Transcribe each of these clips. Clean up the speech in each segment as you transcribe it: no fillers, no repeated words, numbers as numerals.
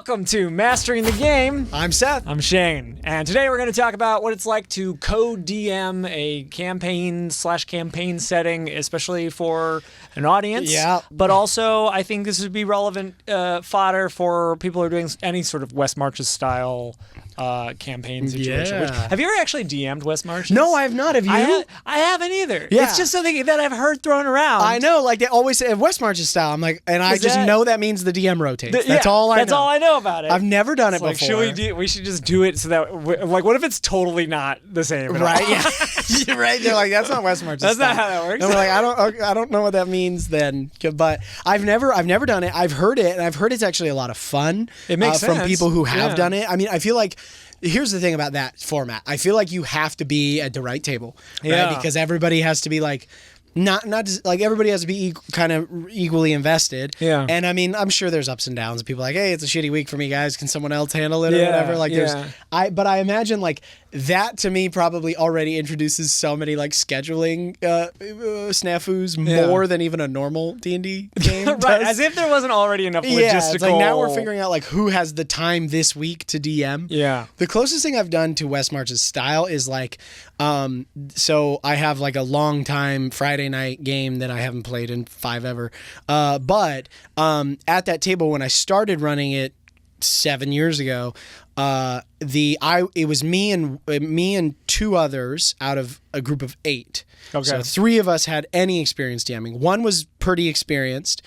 Welcome to Mastering the Game. I'm Seth. I'm Shane. And today we're going to talk about what it's like to co-DM a campaign setting, especially for an audience. Yeah. But also, I think this would be relevant fodder for people who are doing any sort of West Marches style campaign situation. Yeah. Have you ever actually DM'd West Marches? No, I have not. Have you? I haven't either. Yeah. It's just something that I've heard thrown around. I know, like they always say West Marches style. I'm like, and I just know that means the DM rotates. That's all I know. That's all I know about it. I've never done it like, before. We should just do it so that, like, what if it's totally not the same? Right? Yeah. You're right. They're like, that's not West Marches. That's style. not how that works. And we're like, I don't know what that means then. But I've never done it. I've heard it, and I've heard it's actually a lot of fun. It makes sense from people who have done it. I mean, I feel like. Here's the thing about that format. I feel like you have to be at the right table, right? Because everybody has to be like, not just, like everybody has to be kind of equally invested. Yeah. And I mean, I'm sure there's ups and downs. People are like, hey, it's a shitty week for me, guys. Can someone else handle it or whatever? Like but I imagine like that to me probably already introduces so many like scheduling snafus more than even a normal D&D game right, does. as if there wasn't already enough logistical. Yeah, it's like now we're figuring out like who has the time this week to DM. Yeah. The closest thing I've done to West March's style is like, so I have like a long time Friday night game that I haven't played in 5 ever. But at that table when I started running it 7 years ago, it was me and 2 others out of a group of 8. Okay. So 3 of us had any experience DMing. 1 was pretty experienced.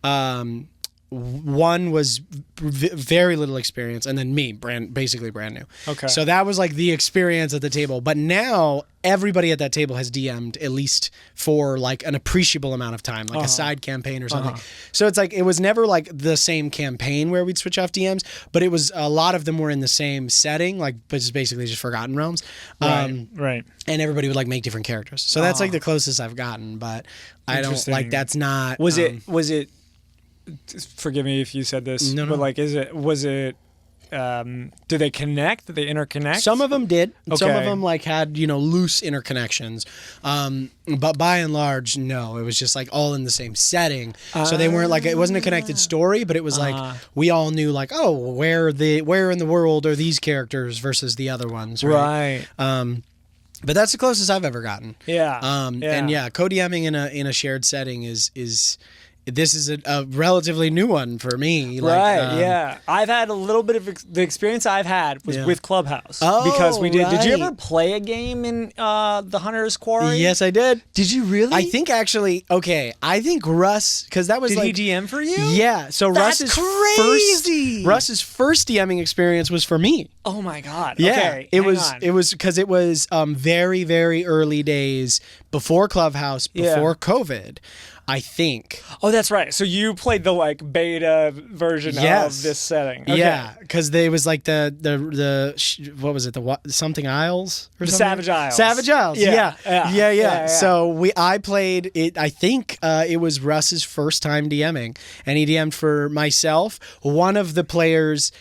1 was very little experience, and then me, basically brand new. Okay. So that was like the experience at the table. But now everybody at that table has DM'd at least for like an appreciable amount of time, like a side campaign or something. So it's like it was never like the same campaign where we'd switch off DMs, but it was a lot of them were in the same setting, like but just basically just Forgotten Realms. Right. And everybody would like make different characters. So that's like the closest I've gotten, but I don't like that's not. Was it? Forgive me if you said this, but like, was it? Do they connect? Do they interconnect? Some of them did. Okay. Some of them like had loose interconnections, but by and large, no. It was just like all in the same setting. So they weren't like it wasn't a connected story, but it was like we all knew like where in the world are these characters versus the other ones, right? But that's the closest I've ever gotten. Yeah. And co-DMing in a shared setting is. This is a relatively new one for me. Right, I've had a little bit of the experience I've had was with Clubhouse. Because we did. Right. Did you ever play a game in the Hunter's Quarry? Yes, I did. Did you really? I think actually, I think Russ, because that was Did he DM for you? Yeah. So That's crazy. Russ's first DMing experience was for me. Oh my God. Yeah. Okay, it was because it was very, very early days before Clubhouse, before COVID. I think. Oh, that's right. So you played the like beta version of this setting. Okay. Yeah, because there was like the what was it? Something Isles or the something? Savage Isles. Savage Isles. Yeah. So I played it. I think it was Russ's first time DMing, and he DM'd for myself. One of the players.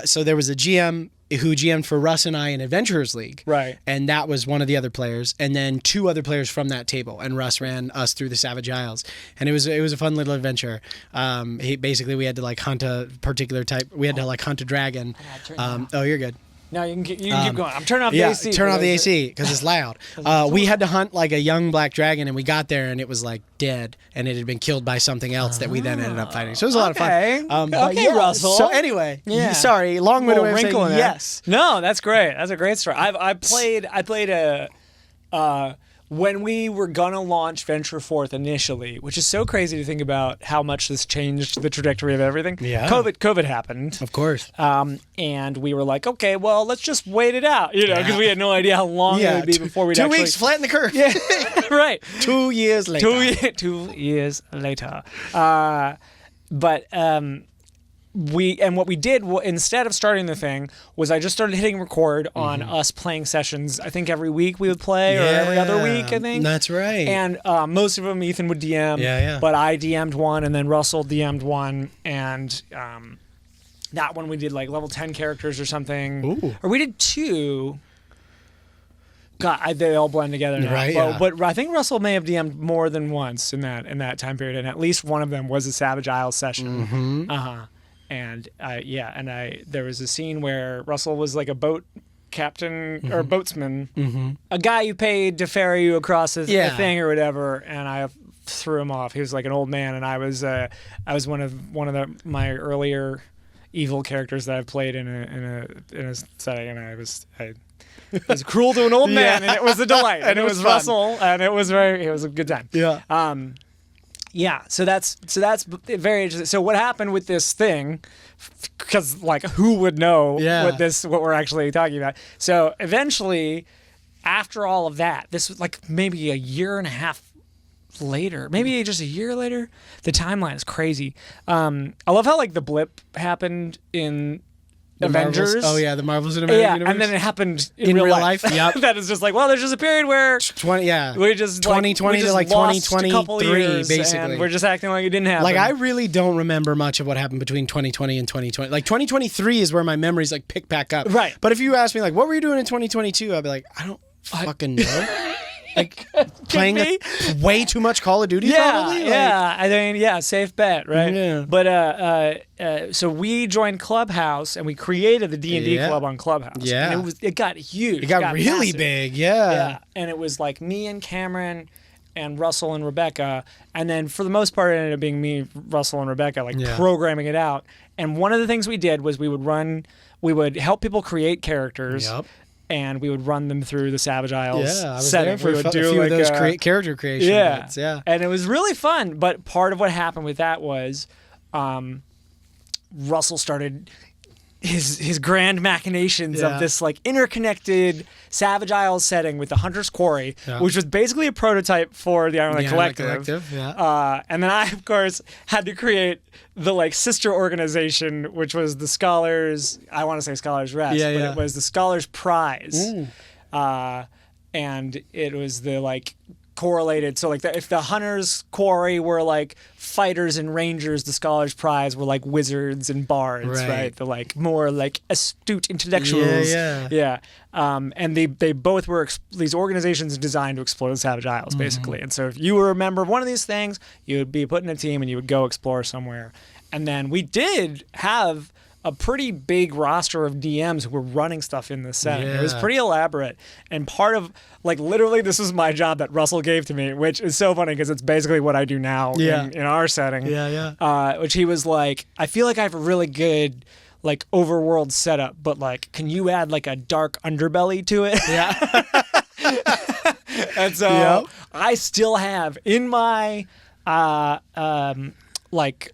So there was a GM who GM'd for Russ and I in Adventurers League. Right. And that was one of the other players. And then 2 other players from that table. And Russ ran us through the Savage Isles. And it was a fun little adventure. We had to like hunt a particular type. We had to like hunt a dragon. You're good. No, you can keep going. I'm turning off the AC. Turn off the AC because it's loud. We had to hunt like a young black dragon, and we got there, and it was like dead, and it had been killed by something else that we then ended up fighting. So it was a lot of fun. Russell. So anyway, sorry, long-winded way of saying yes. No, that's great. That's a great story. I played a. When we were gonna launch Venture Forth initially, which is so crazy to think about how much this changed the trajectory of everything. Yeah. COVID happened. Of course. And we were like, okay, well, let's just wait it out, because we had no idea how long it would be before we'd 2 weeks, flatten the curve. Yeah, right. 2 years later. 2 years later. What we did instead of starting the thing was I just started hitting record on us playing sessions. I think every week we would play or every other week, I think. That's right. And most of them Ethan would DM. Yeah. But I DM'd one and then Russell DM'd one. And that one we did like level 10 characters or something. Ooh. Or we did 2. God, they all blend together now. Right, but I think Russell may have DM'd more than once in that time period. And at least one of them was a Savage Isles session. And there was a scene where Russell was like a boat captain or boatsman, a guy you paid to ferry you across a thing or whatever, and I threw him off. He was like an old man, and I was one of my earlier evil characters that I've played in a setting, and I was cruel to an old man, and it was a delight, and it was Russell, and it was a good time. So that's very interesting. So what happened with this thing? Because like, who would know what we're actually talking about? So eventually, after all of that, this was like maybe a year and a half later, maybe just a year later. The timeline is crazy. I love how like the blip happened in the Avengers. Marvels. Oh yeah, the Marvel Cinematic Universe. And then it happened in real life. Yep. That is just like, well, there's just a period where 2020 to like 2023, basically. And we're just acting like it didn't happen. Like I really don't remember much of what happened between 2020 and 2020. Like 2023 is where my memories like pick back up. Right. But if you ask me like, what were you doing in 2022? I'd be like, I don't fucking know. Like playing way too much Call of Duty, probably. I mean, safe bet, right? Yeah. But so we joined Clubhouse and we created the D&D club on Clubhouse. Yeah, and it got huge. It got really massive. big. Yeah, and it was like me and Cameron and Russell and Rebecca, and then for the most part it ended up being me, Russell, and Rebecca programming it out. And one of the things we did was we would help people create characters. Yep. And we would run them through the Savage Isles I was setting. there for we would a do few like of those character creation bits. Yeah, and it was really fun. But part of what happened with that was Russell started his grand machinations of this like interconnected Savage Isles setting with the Hunter's Quarry, which was basically a prototype for the Iron Collective. And then I, of course, had to create the like sister organization, which was the Scholars. I want to say Scholars Rest, but it was the Scholars Prize, and it was the like correlated. So like if the Hunter's Quarry were like fighters and rangers, the Scholars Prize were like wizards and bards, right? The like more like astute intellectuals. And they both were these organizations designed to explore the Savage Isles, basically. And so if you were a member of one of these things, you would be put in a team and you would go explore somewhere. And then we did have a pretty big roster of DMs who were running stuff in this setting. It was pretty elaborate. And part of, like, literally this was my job that Russell gave to me, which is so funny because it's basically what I do now in our setting. Which he was like, I feel like I have a really good, like, overworld setup, but, like, can you add, like, a dark underbelly to it? And so I still have in my, like,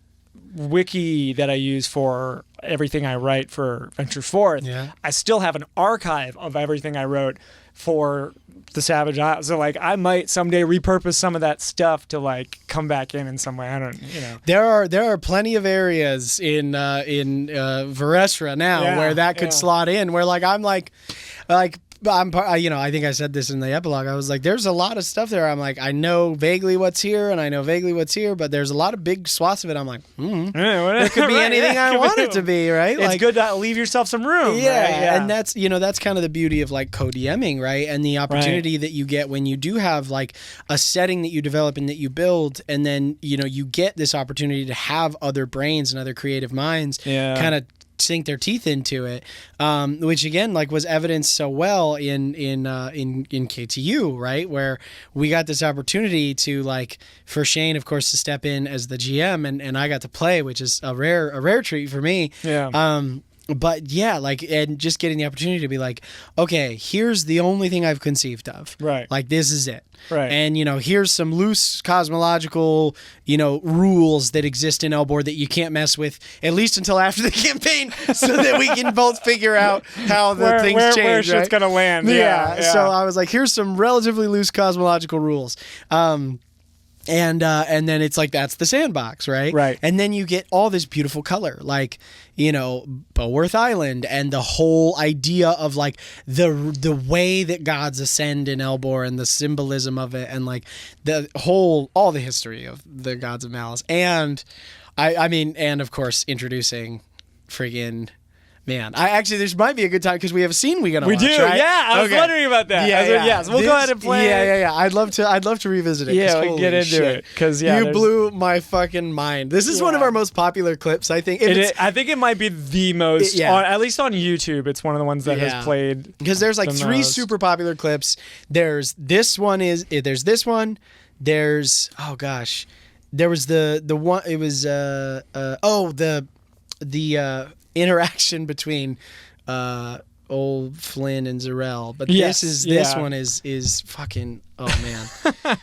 wiki that I use for everything I write for Venture Forth, I still have an archive of everything I wrote for the Savage Isles. So like I might someday repurpose some of that stuff to like come back in some way. I don't, There are plenty of areas in Varestra now where that could slot in. Where like I'm like. I think I said this in the epilogue. I was like, there's a lot of stuff there. I'm like, I know vaguely what's here and I know vaguely what's here, but there's a lot of big swaths of it. I'm like, it could be anything I want it to be, right? It's good to leave yourself some room. And that's, that's kind of the beauty of like co-DMing, right? And the opportunity that you get when you do have like a setting that you develop and that you build, and then, you get this opportunity to have other brains and other creative minds kind of sink their teeth into it, which again like was evidenced so well in KTU, right, where we got this opportunity to like for Shane, of course, to step in as the GM and I got to play, which is a rare treat for me. But and just getting the opportunity to be like, okay, here's the only thing I've conceived of, right? Like this is it, right? And here's some loose cosmological, rules that exist in Elbor that you can't mess with at least until after the campaign, so that we can both figure out how the things change, where shit's gonna land. So I was like, here's some relatively loose cosmological rules. And then it's like, that's the sandbox, right? Right. And then you get all this beautiful color, like, Boworth Island and the whole idea of like the way that gods ascend in Elbor and the symbolism of it and like all the history of the gods of Malice. And and of course introducing friggin' Man, this might be a good time because we have a scene we gotta watch. We do, right? yeah. I was wondering about that. Yeah. So we'll go ahead and play. Yeah. I'd love to revisit it. Yeah, we can get into it because you blew my fucking mind. This is one of our most popular clips. I think. I think it might be the most. At least on YouTube, it's one of the ones that has played. Because there's like three super popular clips. There's this one. There's this one. There's There was the one. It was the interaction between old Flynn and Zarel, but this one is fucking man. All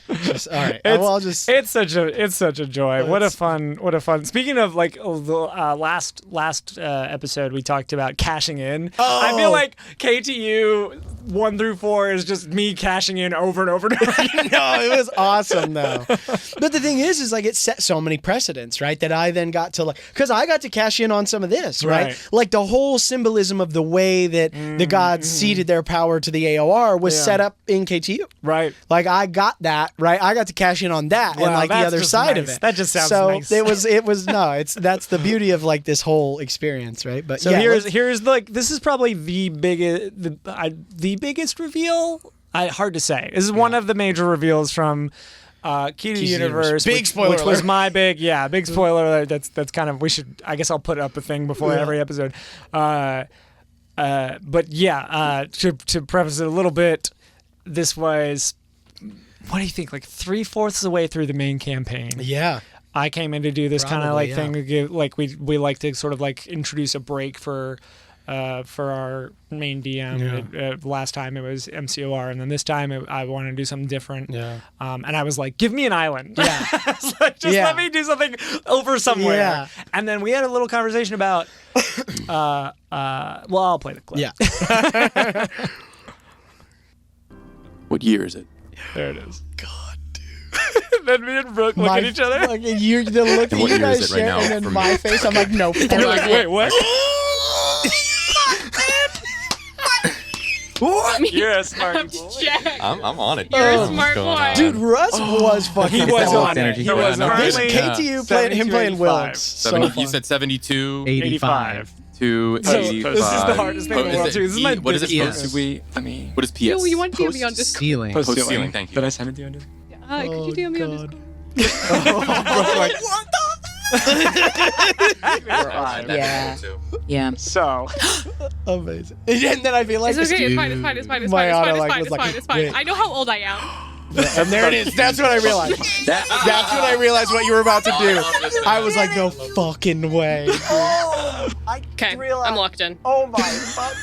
right, it's such a joy. What a fun. Speaking of like the last episode, we talked about cashing in. I feel like KTU 1 through 4 is just me cashing in over and over and over again. No, it was awesome though. But the thing is like it set so many precedents, right? That I then got to because I got to cash in on some of this, right? Like the whole symbolism of the way that the gods ceded their power to the AOR was set up in KTU, right? Like I got that, right? I got to cash in on that and like the other side of it. That just sounds nice. That's the beauty of like this whole experience, right? But so here's like this is probably the biggest reveal. Hard to say. This is one of the major reveals from Key to the Universe, big spoiler which alert. was my big spoiler alert. That's kind of I guess I'll put up a thing before every episode. But to preface it a little bit, this was, what do you think, like 3/4 of the way through the main campaign. Yeah. I came in to do this kind of like thing to give, like we like to sort of like introduce a break for our main DM. Last time it was MCOR, and then this time I wanted to do something different. Yeah. And I was like, give me an island. Yeah. Like, let me do something over somewhere. Yeah. And then we had a little conversation about I'll play the clip. Yeah. What year is it? There it is. God, dude. Then me and Brooke look at each other. Like, the look that you guys share, right and then my face, I'm like, no. You're like, wait, what? What? You're a smart boy. I'm on it. You're a smart boy. Dude, Russ was fucking. He was on energy. it. He was on This it. KTU playing him playing Wilkes. So You said 72, 85. to 85. This is the hardest thing in the world too. This is my what is it biggest supposed to be? I mean, what is PS? Yo, you want to be on Discord? Ceiling. Post-ceiling, thank you. Did I send it to you on Discord? Could you DM me on Discord? Yeah. So amazing. And then I feel like It's okay. It's fine. It's fine. I know how old I am. And there it is. That's what I realized. That's when I realized what you were about to do. I was like, no fucking way. Okay, I'm locked in. Oh my fuck.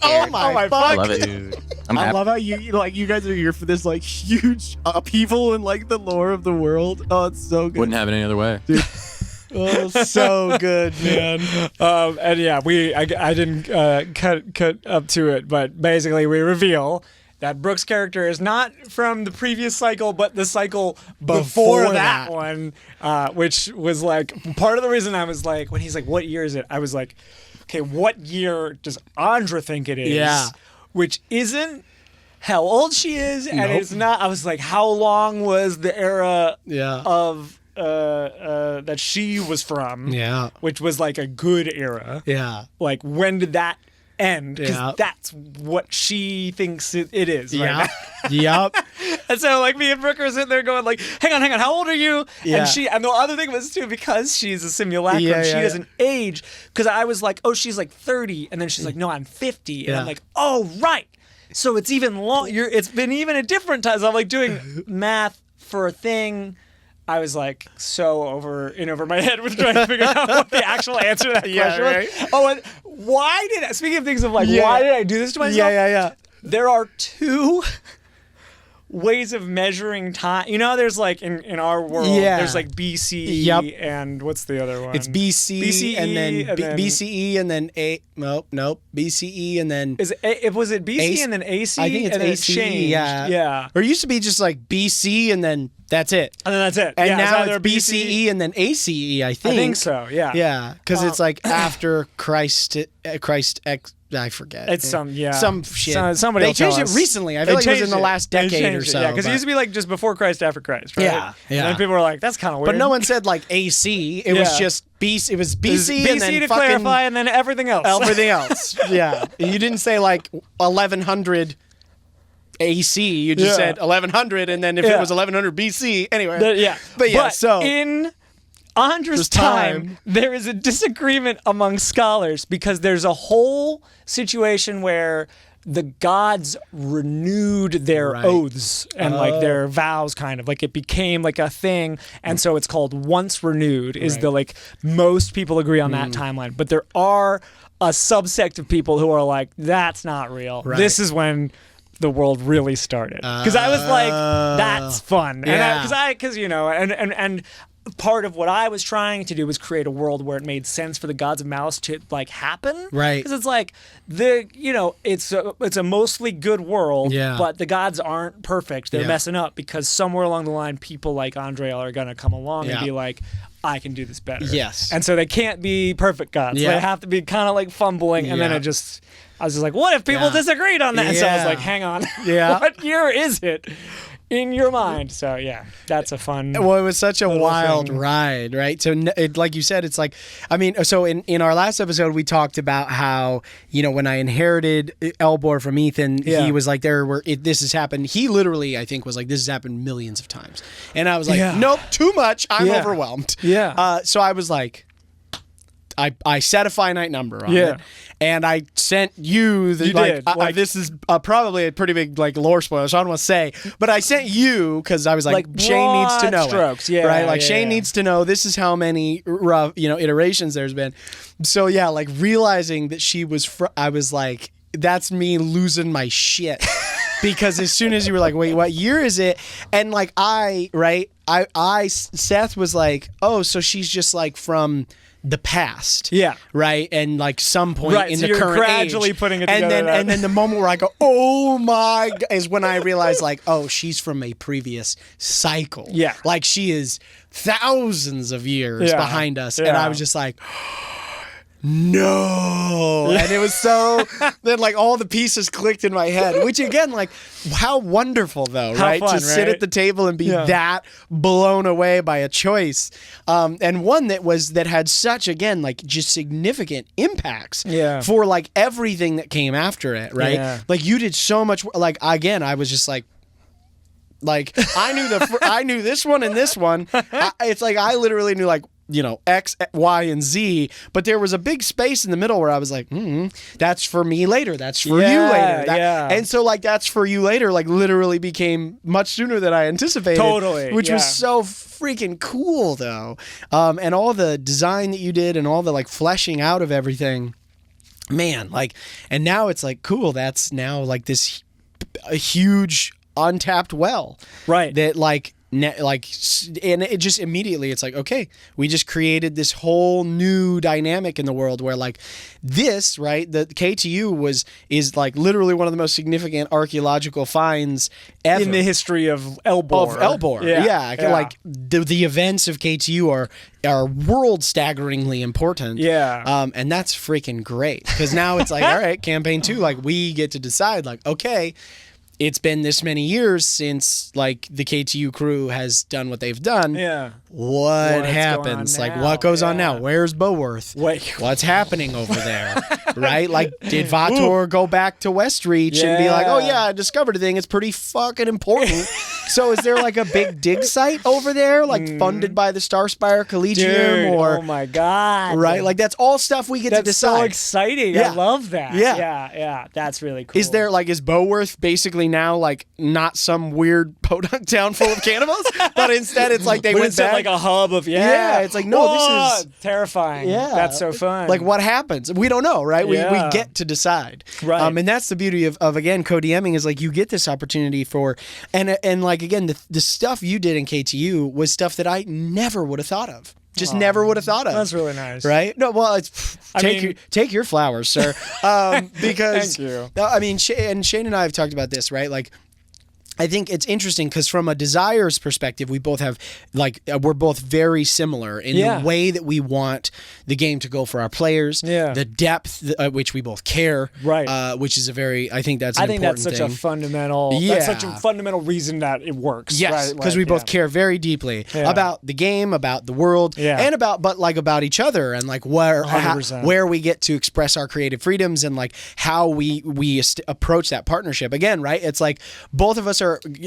Oh my fuck. I love it, dude. I love how you guys are here for this like huge upheaval in like the lore of the world. Oh, it's so good. Wouldn't have it any other way. Dude. Oh, so good, man. And yeah, I didn't cut up to it, but basically we reveal that Brooke's character is not from the previous cycle, but the cycle before that one, which was like part of the reason I was like, when he's like, what year is it? I was like, okay, what year does Andra think it is? Yeah. Which isn't how old she is, and it's not. I was like, how long was the era of that she was from? Yeah. Which was like a good era. Yeah. Like, when did that end? Because Yeah. that's what she thinks it is right now. Yep. And so, like, me and Brooke are sitting there going, like, hang on, how old are you? Yeah. And the other thing was, too, because she's a simulacrum, she doesn't age. Because I was like, oh, she's like 30. And then she's like, no, I'm 50. And I'm like, oh, right. So it's even it's been even a different time. So I'm like doing math for a thing. I was like so over my head with trying to figure out what the actual answer to that question was. Oh, and speaking of things of like, why did I do this to myself? Yeah. There are two ways of measuring time. You know, there's like in our world, there's like BCE and what's the other one? It's BCE and then BCE and then BCE and then was it BCE and then AC? I think it's and then AC. It changed. Yeah. Or it used to be just like BC and then That's it. And then that's it. And yeah, now either it's BCE and then ACE, I think. I think so, yeah. Yeah, because it's like after Christ I forget. It's some shit. Somebody they will tell changed us. it recently. I feel like it was in the last decade or so. Yeah, because it used to be like just before Christ, after Christ, right? Yeah. And then people were like, that's kind of weird. But no one said like AC. It was just BC. It was BC and then BC to fucking clarify, and then everything else. Everything else. Yeah. You didn't say like 1100 AC. You just said 1100, and then if it was 1100 BC, anyway. But so in Andra's time, there is a disagreement among scholars because there's a whole situation where the gods renewed their oaths and like their vows, kind of like it became like a thing, and so it's called once renewed is the like most people agree on that timeline, but there are a subsect of people who are like, that's not real. This is when the world really started, because I was like, that's fun, because you know, and part of what I was trying to do was create a world where it made sense for the gods of malice to like happen, right? Because it's like it's a mostly good world, but the gods aren't perfect. They're messing up because somewhere along the line, people like Andre are gonna come along and be like, I can do this better. Yes. And so they can't be perfect gods. They have to be kind of like fumbling, and then I was just like, what if people disagreed on that? And so I was like, hang on. What year is it in your mind? So that's a fun. Well, it was such a wild thing. ride, right? So like you said, it's like, I mean, so in our last episode, we talked about how, you know, when I inherited Elbor from Ethan, he was like, this has happened. He literally, I think, was like, this has happened millions of times. And I was like, nope, too much. I'm overwhelmed. So I was like, I set a finite number on it, and I sent you the this is probably a pretty big like lore spoiler, so I don't want to say, but I sent you because I was like Shane needs to know strokes. Shane needs to know this is how many rough iterations there's been. So like realizing that she was I was like, that's me losing my shit. Because as soon as you were like, wait, what year is it? And like Seth was like, oh, so she's just like from the past, right, and like some point in so the current gradually age. Putting it together, and then the moment where I go, oh my God, is when I realized like, oh, she's from a previous cycle, like she is thousands of years behind us, and I was just like, no. And it was so then like all the pieces clicked in my head, which again, like, how wonderful though, right? Fun, to sit at the table and be that blown away by a choice, and one that had such, again, like just significant impacts for like everything that came after it, right? Like you did so much, like, again, I was just like I knew this one and this one. It's like I literally knew like, you know, X, Y, and Z, but there was a big space in the middle where I was like, that's for me later. That's for you later. And so like, that's for you later, like literally became much sooner than I anticipated. Totally. Which was so freaking cool though. And all the design that you did and all the like fleshing out of everything, man, like, and now it's like, cool. That's now like this a huge untapped well. Right. That like, and it just immediately, it's like, okay, we just created this whole new dynamic in the world where like this, right, the KTU is like literally one of the most significant archaeological finds ever in the history of Elbor. Like the events of KTU are world staggeringly important. And that's freaking great, because now it's like, all right, campaign 2, like we get to decide like, okay, it's been this many years since like the KTU crew has done what they've done. What happens? Like what goes on now? Where's Boworth? What's happening over there? Right? Like, did Vator go back to Westreach and be like, oh yeah, I discovered a thing. It's pretty fucking important. So is there like a big dig site over there, like funded by the Starspire Collegium? Or oh my God. Right? Like that's all stuff we get to decide. That's so exciting. I love that. Yeah. That's really cool. Is Boworth basically now like not some weird podunk town full of cannibals, but instead it's like they went back like a hub of it's like, no, this is terrifying. That's so fun. Like what happens? We don't know, right? We get to decide, right? And that's the beauty of again co-DMing, is like you get this opportunity for and like again the stuff you did in KTU was stuff that I never would have thought of. Just never would have thought of. That's really nice, right? No, well, take your flowers, sir. Because thank you. I mean, Shane and I have talked about this, right? Like, I think it's interesting because from a desires perspective, we both have we're both very similar in the way that we want the game to go for our players. Yeah. The depth at which we both care. Right. Which is I think that's such a fundamental. Yeah. That's such a fundamental reason that it works. Yes. Because we both care very deeply about the game, about the world, and about each other and like where we get to express our creative freedoms and like how we approach that partnership. Again, right? It's like both of us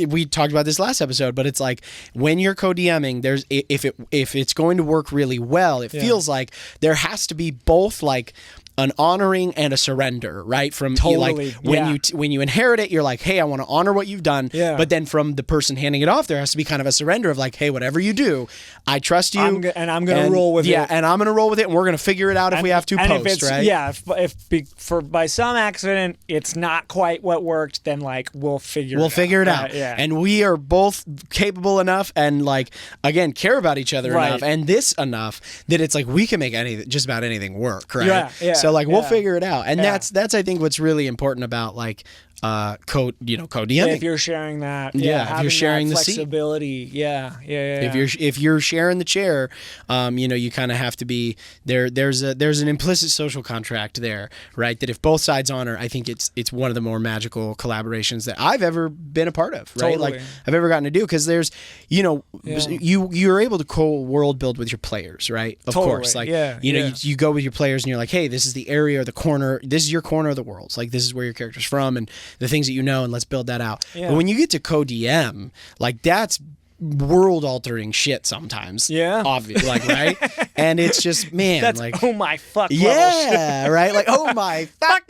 we talked about this last episode, but it's like when you're co-DMing, if it's going to work really well, it feels like there has to be both like an honoring and a surrender, right? From totally. When you inherit it, you're like, hey, I want to honor what you've done. Yeah. But then from the person handing it off, there has to be kind of a surrender of like, hey, whatever you do, I trust you, I'm going to roll with it. Yeah, and I'm going to roll with it, and we're going to figure it out if we have to post, right? Yeah, if by some accident it's not quite what worked, then like we'll figure it out. Yeah. And we are both capable enough and like again care about each other enough and this enough that it's like we can make just about anything work, right? Yeah. So like we'll figure it out, and that's I think what's really important about like co-DMing. If you're sharing that, if you're sharing the flexibility, If you're sharing the chair, you kind of have to be there. There's an implicit social contract there, right? That if both sides honor, I think it's one of the more magical collaborations that I've ever been a part of, right? Totally. Like I've ever gotten to do because there's, you're able to co-world build with your players, right? Of course, like you go with your players and you're like, hey, this is the area or the corner. This is your corner of the world. Like this is where your character's from and the things that you know, and let's build that out. Yeah. But when you get to co-DM, like that's world-altering shit sometimes. Yeah. Obviously, like, right? And it's just, man, that's like, oh my fuck. Yeah, shit. Right? Like, oh my fuck.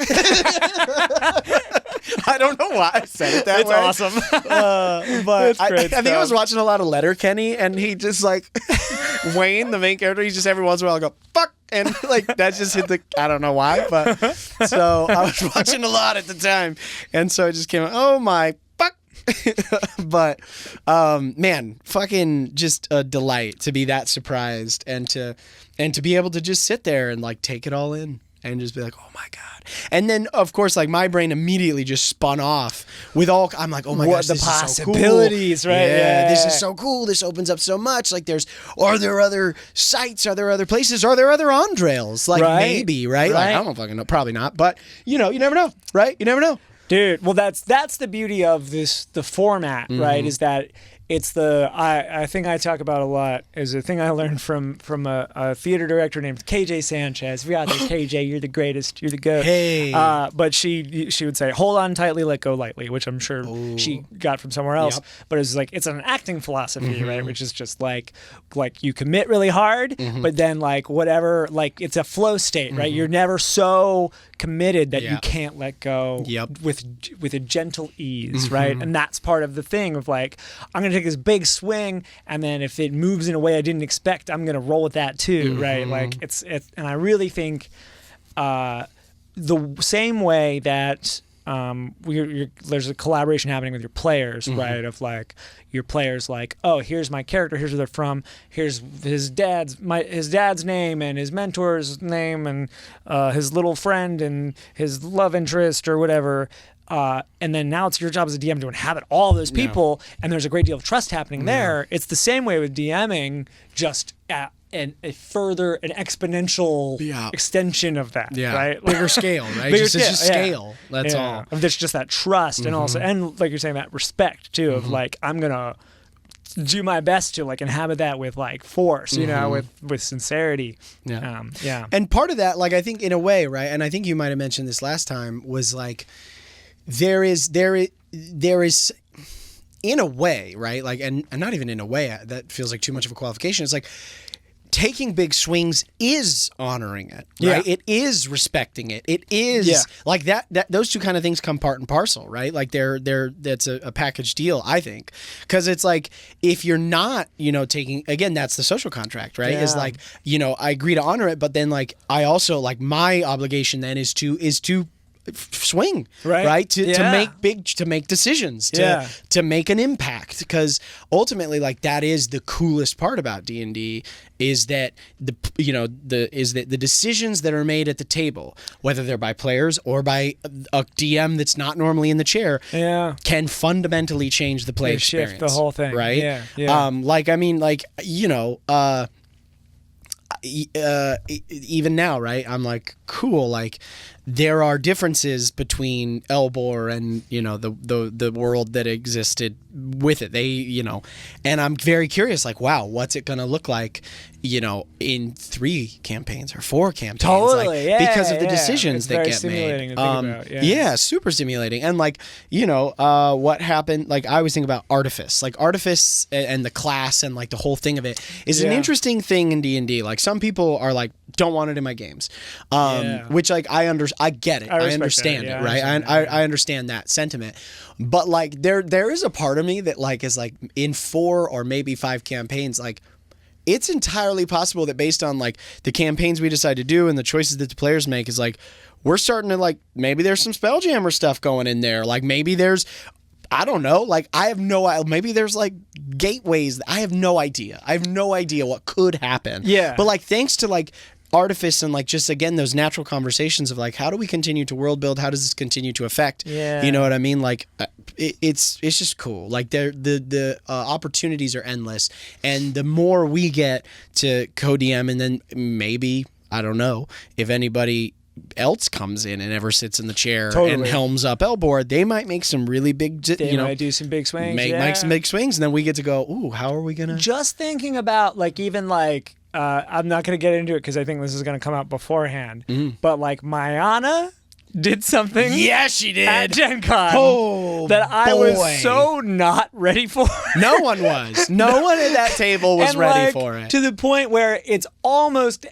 I don't know why I said it that way. It's awesome. But I think I was watching a lot of Letterkenny, and he just like Wayne, the main character, he just every once in a while go fuck. And like that just hit I don't know why, but so I was watching a lot at the time, and so it just came out. Oh my fuck! But man, fucking just a delight to be that surprised and to be able to just sit there and like take it all in and just be like, oh my god. And then of course like my brain immediately just spun off with I'm like, oh my gosh, this possibilities, is so cool. Right? Yeah, this is so cool. This opens up so much. Like are there other sites? Are there other places? Are there other Andrels? Like maybe, right? Like I don't fucking know. Probably not. But you never know, right? You never know. Dude, well that's the beauty of the format, right? Is that it's I think I talk about a lot is a thing I learned from a theater director named KJ Sanchez. If you're out there, KJ, you're the greatest, you're the GOAT. Hey. But she would say, hold on tightly, let go lightly, which I'm sure she got from somewhere else. Yep. But it's like it's an acting philosophy, right? Which is just like you commit really hard, but then like whatever, like it's a flow state, right? You're never so committed that you can't let go with a gentle ease, right? And that's part of the thing of like I'm gonna take this big swing, and then if it moves in a way I didn't expect, I'm gonna roll with that too, right? Like it's and I really think the same way that there's a collaboration happening with your players, right? Of like your players, like, oh, here's my character, here's where they're from, here's his dad's name and his mentor's name and his little friend and his love interest or whatever. And then now it's your job as a DM to inhabit all those people, and there's a great deal of trust happening there. It's the same way with DMing, just at an exponential extension of that, right? Bigger scale, right? It's just scale. That's all. There's just that trust, and also, and like you're saying, that respect too, of like I'm gonna do my best to like inhabit that with like force, with sincerity. And part of that, like I think in a way, right? And I think you might have mentioned this last time, was like there is in a way, right? Like, and not even in a way, that feels like too much of a qualification. It's like taking big swings is honoring it, right? It is respecting it. It is like that those two kind of things come part and parcel, right? Like that's a package deal, I think. Because it's like if you're not, taking, again, that's the social contract, right? Is like, I agree to honor it, but then like I also like my obligation then is to swing, right? To make decisions, to make an impact, because ultimately, like, that is the coolest part about D&D, is that the decisions that are made at the table, whether they're by players or by a DM that's not normally in the chair, can fundamentally change the play experience. Shift the whole thing, right? Even now, right? I'm like, cool, like, there are differences between Elbor and, the world that existed with it. They, and I'm very curious, like, wow, what's it going to look like, in 3 campaigns or 4 campaigns? Totally, like, because of the decisions that get made. To think about, super stimulating. And like, what happened, like, I always think about Artifice. Like, Artifice and the class and like the whole thing of it is an interesting thing in D&D. Like, some people are like, don't want it in my games. Which, like, I get it. I understand it, right? I understand that sentiment. But like, there is a part of me that like is like, in 4 or maybe 5 campaigns, like, it's entirely possible that based on like the campaigns we decide to do and the choices that the players make, is like, we're starting to like, maybe there's some Spelljammer stuff going in there. Like, maybe there's, I don't know, like, I have no, maybe there's like gateways. I have no idea. I have no idea what could happen. Yeah. But like, thanks to like Artifice and like, just again, those natural conversations of like, how do we continue to world build? How does this continue to affect? Yeah. You know what I mean? Like, it's just cool. Like, the opportunities are endless, and the more we get to co-DM, and then maybe, I don't know, if anybody else comes in and ever sits in the chair and helms up Elbor, they might make some really big, might do some big swings. Make some big swings, and then we get to go, ooh, how are we gonna? Just thinking about like, even like, I'm not going to get into it because I think this is going to come out beforehand. But like, Mayana did something. Yeah, she did. At Gen Con that I was so not ready for. No one was. No one at that table was ready for it. To the point where it's almost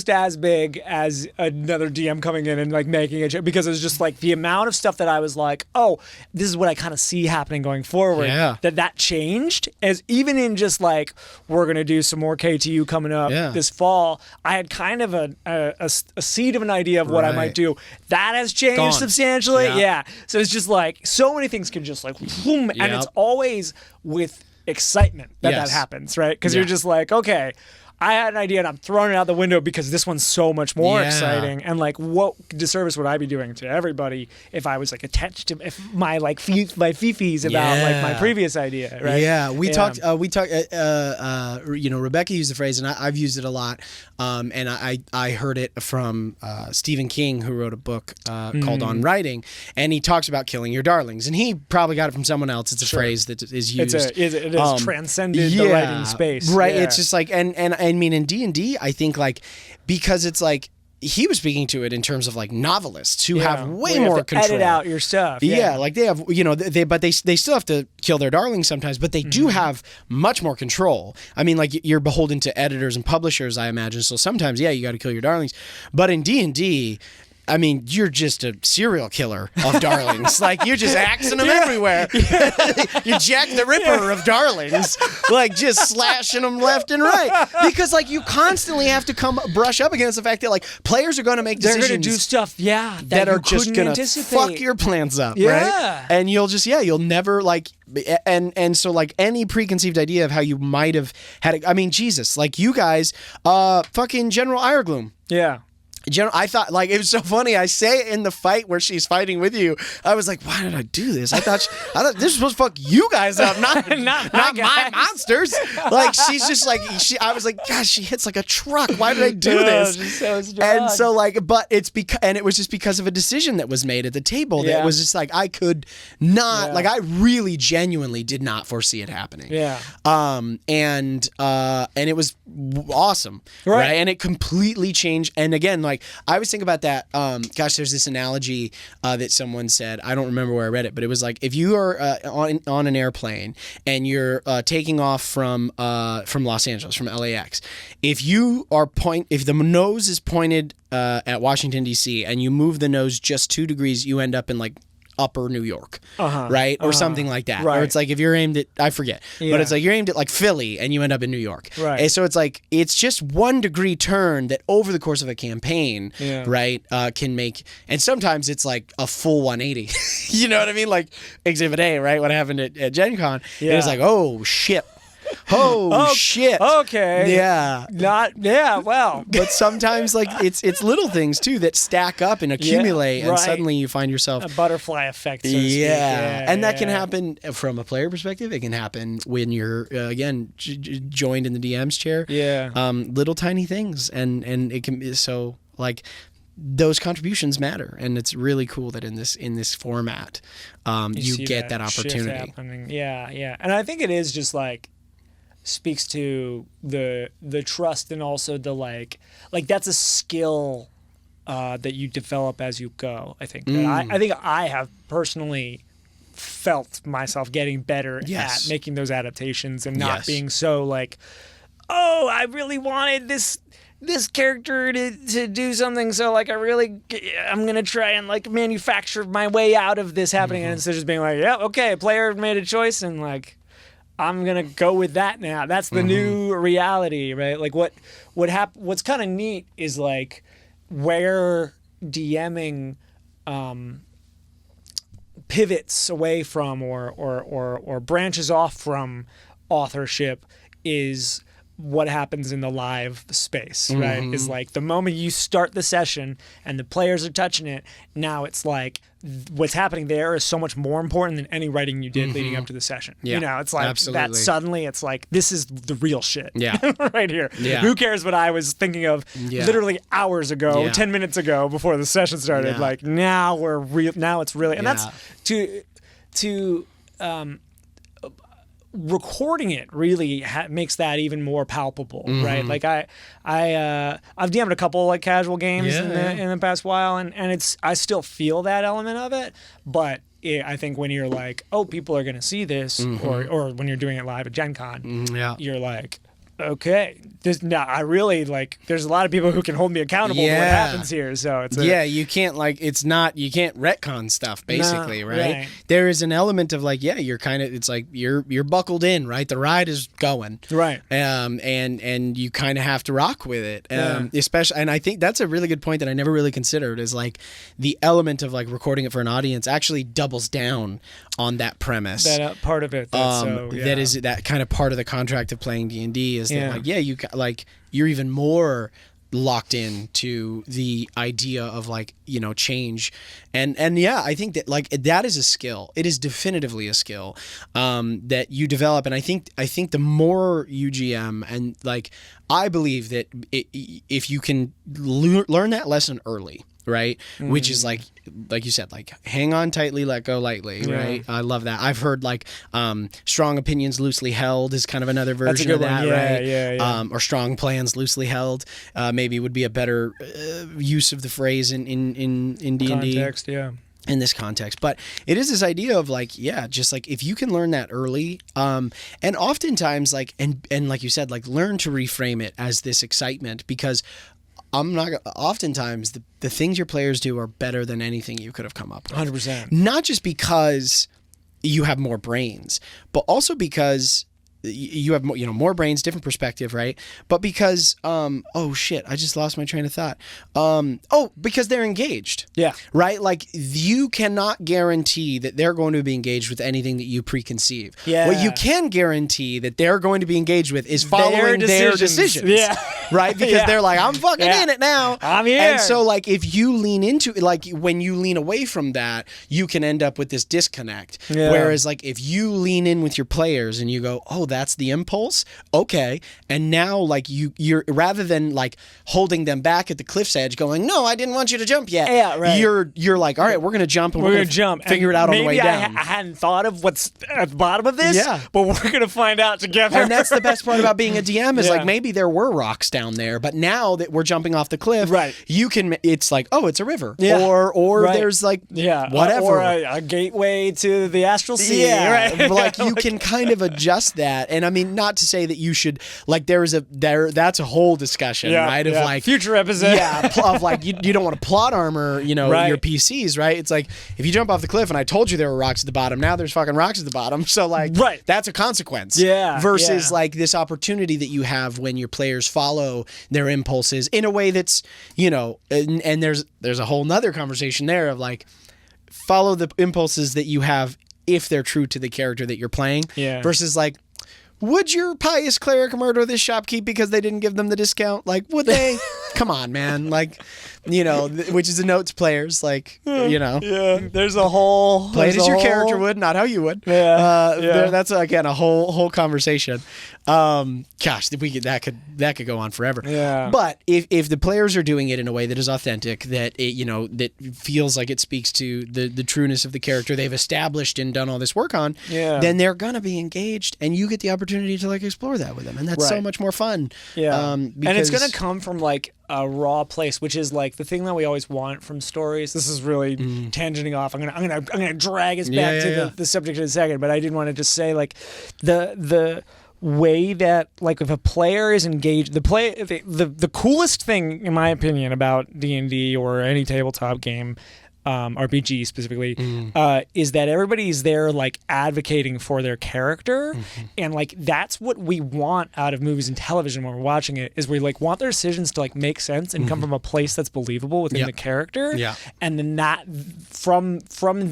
as big as another DM coming in and like making it, because it's just like the amount of stuff that I was like, oh, this is what I kind of see happening going forward. Yeah. That changed, as even in just like, we're gonna do some more KTU coming up this fall. I had kind of a seed of an idea of what I might do. That has changed substantially. Yeah. So it's just like, so many things can just like, boom, and it's always with excitement that happens, right? Because you're just like, okay, I had an idea and I'm throwing it out the window because this one's so much more exciting. And like, what disservice would I be doing to everybody if I was like attached to my like my fifis about like my previous idea, right? Yeah, we talked. Rebecca used the phrase, and I've used it a lot. And I heard it from Stephen King, who wrote a book called On Writing, and he talks about killing your darlings, and he probably got it from someone else. It's a phrase that is used. It is transcended the writing space, right? It's just like, and I mean, in D&D, I think like, because it's like, he was speaking to it in terms of like novelists who have way more control. Edit out your stuff. Yeah, like they have, but they still have to kill their darlings sometimes, but they do have much more control. I mean, like, you're beholden to editors and publishers, I imagine. So sometimes, you got to kill your darlings. But in D&D, I mean, you're just a serial killer of darlings. Like, you're just axing them everywhere. You're Jack the Ripper of darlings. Like, just slashing them left and right. Because, like, you constantly have to brush up against the fact that, like, players are going to make decisions. They're going to do stuff, that are just going to fuck your plans up, right? And you'll just, you'll never, like, and so, like, any preconceived idea of how you might have had it. I mean, Jesus, like, you guys, fucking General Iregloom. Yeah. I thought, like, it was so funny. I say it in the fight where she's fighting with you. I was like, why did I do this? I thought this was supposed to fuck you guys up, not my monsters. Like, she's just like, I was like, gosh, she hits like a truck. Why did I do this? She's so strong. And so, like, but it's because, and it was just because of a decision that was made at the table that was just like, I could not, like, I really genuinely did not foresee it happening. Yeah. And it was awesome. Right. And it completely changed. And again, like, I always think about that. Gosh, there's this analogy that someone said. I don't remember where I read it, but it was like, if you are on an airplane and you're taking off from Los Angeles, from LAX, if the nose is pointed at Washington D.C. and you move the nose just 2 degrees, you end up in like upper New York, right? Or something like that. Right. Or it's like if you're aimed at, I forget, but it's like you're aimed at like Philly and you end up in New York. Right. And so it's like, it's just 1 degree turn that over the course of a campaign, right, can make, and sometimes it's like a full 180. You know what I mean? Like Exhibit A, right? What happened at Gen Con. Yeah. It was like, oh shit. Oh shit. Okay. Yeah. Well. But sometimes like it's little things too that stack up and accumulate and right. suddenly you find yourself A butterfly effect, so to speak. and that can happen from a player perspective. It can happen when you're again joined in the DM's chair. Yeah. Little tiny things and it can be so like those contributions matter, and it's really cool that in this format you get that opportunity. Yeah. And I think it is just like speaks to the trust and also the like that's a skill that you develop as you go. I think that I think I have personally felt myself getting better at making those adaptations and not being so like, oh, I really wanted this character to do something, so like I'm gonna try and like manufacture my way out of this happening, and instead of just being like, yeah, okay, player made a choice and like I'm gonna go with that now. That's the new reality, right? Like what's kind of neat is like where DMing pivots away from or branches off from authorship is what happens in the live space, right? Is like the moment you start the session and the players are touching it, now it's like what's happening there is so much more important than any writing you did leading up to the session. Yeah, you know, it's like that suddenly it's like, this is the real shit right here. Yeah. Who cares what I was thinking of literally hours ago, 10 minutes ago before the session started. Yeah. Like now now it's really, and that's to recording it really makes that even more palpable, right? Like I've DM'd a couple like casual games in the past while, and I still feel that element of it, but I think when you're like, oh, people are gonna see this, or when you're doing it live at Gen Con, you're like, okay, I really like. There's a lot of people who can hold me accountable to what happens here. So it's you can't like you can't retcon stuff basically, right? There is an element of like you're kind of it's like you're buckled in, right? The ride is going, right? And you kind of have to rock with it, especially. And I think that's a really good point that I never really considered is like the element of like recording it for an audience actually doubles down on that premise. That part of it. That is that kind of part of the contract of playing D&D is that like you're even more locked in to the idea of like change and I think that like that is a skill. It is definitively a skill that you develop, and I think the more you GM, and like I believe that if you can learn that lesson early, right? Which is like you said, like hang on tightly, let go lightly, right? I love that. I've heard like strong opinions loosely held is kind of another version of that, right? Or strong plans loosely held maybe would be a better use of the phrase in D&D. Context, in this context. But it is this idea of like, just like if you can learn that early, and oftentimes like, and like you said, like learn to reframe it as this excitement, because oftentimes the things your players do are better than anything you could have come up with. 100%. Not just because you have more brains, but also because you have more brains, different perspective, right? But because oh shit, I just lost my train of thought. Because they're engaged. Yeah. Right? Like you cannot guarantee that they're going to be engaged with anything that you preconceive. Yeah. What you can guarantee that they're going to be engaged with is following their decisions. Yeah. Right? Because they're like, I'm fucking in it now. I'm here. And so like if you lean into it, like when you lean away from that, you can end up with this disconnect. Yeah. Whereas like if you lean in with your players and you go, oh, that's the impulse. Okay. And now like you're rather than like holding them back at the cliff's edge going, no, I didn't want you to jump yet. Yeah, right. You're like, all right, we're going to jump and we're going to jump. Figure it out on the way down. I hadn't thought of what's at the bottom of this, but we're going to find out together. And that's the best part about being a DM is like maybe there were rocks down there, but now that we're jumping off the cliff, you can, it's like, oh, it's a river. Yeah. Or there's like whatever. Or a gateway to the astral sea. Yeah. Right. Like you can kind of adjust that that. And I mean, not to say that you should like that's a whole discussion, right? Of like future episode. Yeah, of like you don't want to plot armor, your PCs, right? It's like if you jump off the cliff and I told you there were rocks at the bottom, now there's fucking rocks at the bottom. So like that's a consequence. Yeah. Versus like this opportunity that you have when your players follow their impulses in a way that's, and there's a whole nother conversation there of like follow the impulses that you have if they're true to the character that you're playing. Yeah. Versus like, would your pious cleric murder this shopkeep because they didn't give them the discount? Like, would they? Come on, man. Like, which is a note to players. Like, Yeah. There's a whole... Play it as your character would, not how you would. Yeah. That's, again, a whole conversation. Gosh, that could go on forever. Yeah. But if the players are doing it in a way that is authentic, that that feels like it speaks to the trueness of the character they've established and done all this work on, then they're gonna be engaged, and you get the opportunity to like explore that with them, and that's so much more fun. Yeah. And it's gonna come from like a raw place, which is like the thing that we always want from stories. This is really tangenting off. I'm gonna drag us back to the subject in a second, but I did want to just say like the way that like if a player is engaged, the coolest thing in my opinion about D&D or any tabletop game, RPG specifically, is that everybody's there like advocating for their character, and like that's what we want out of movies and television when we're watching it, is we like want their decisions to like make sense and come from a place that's believable within the character, and then that from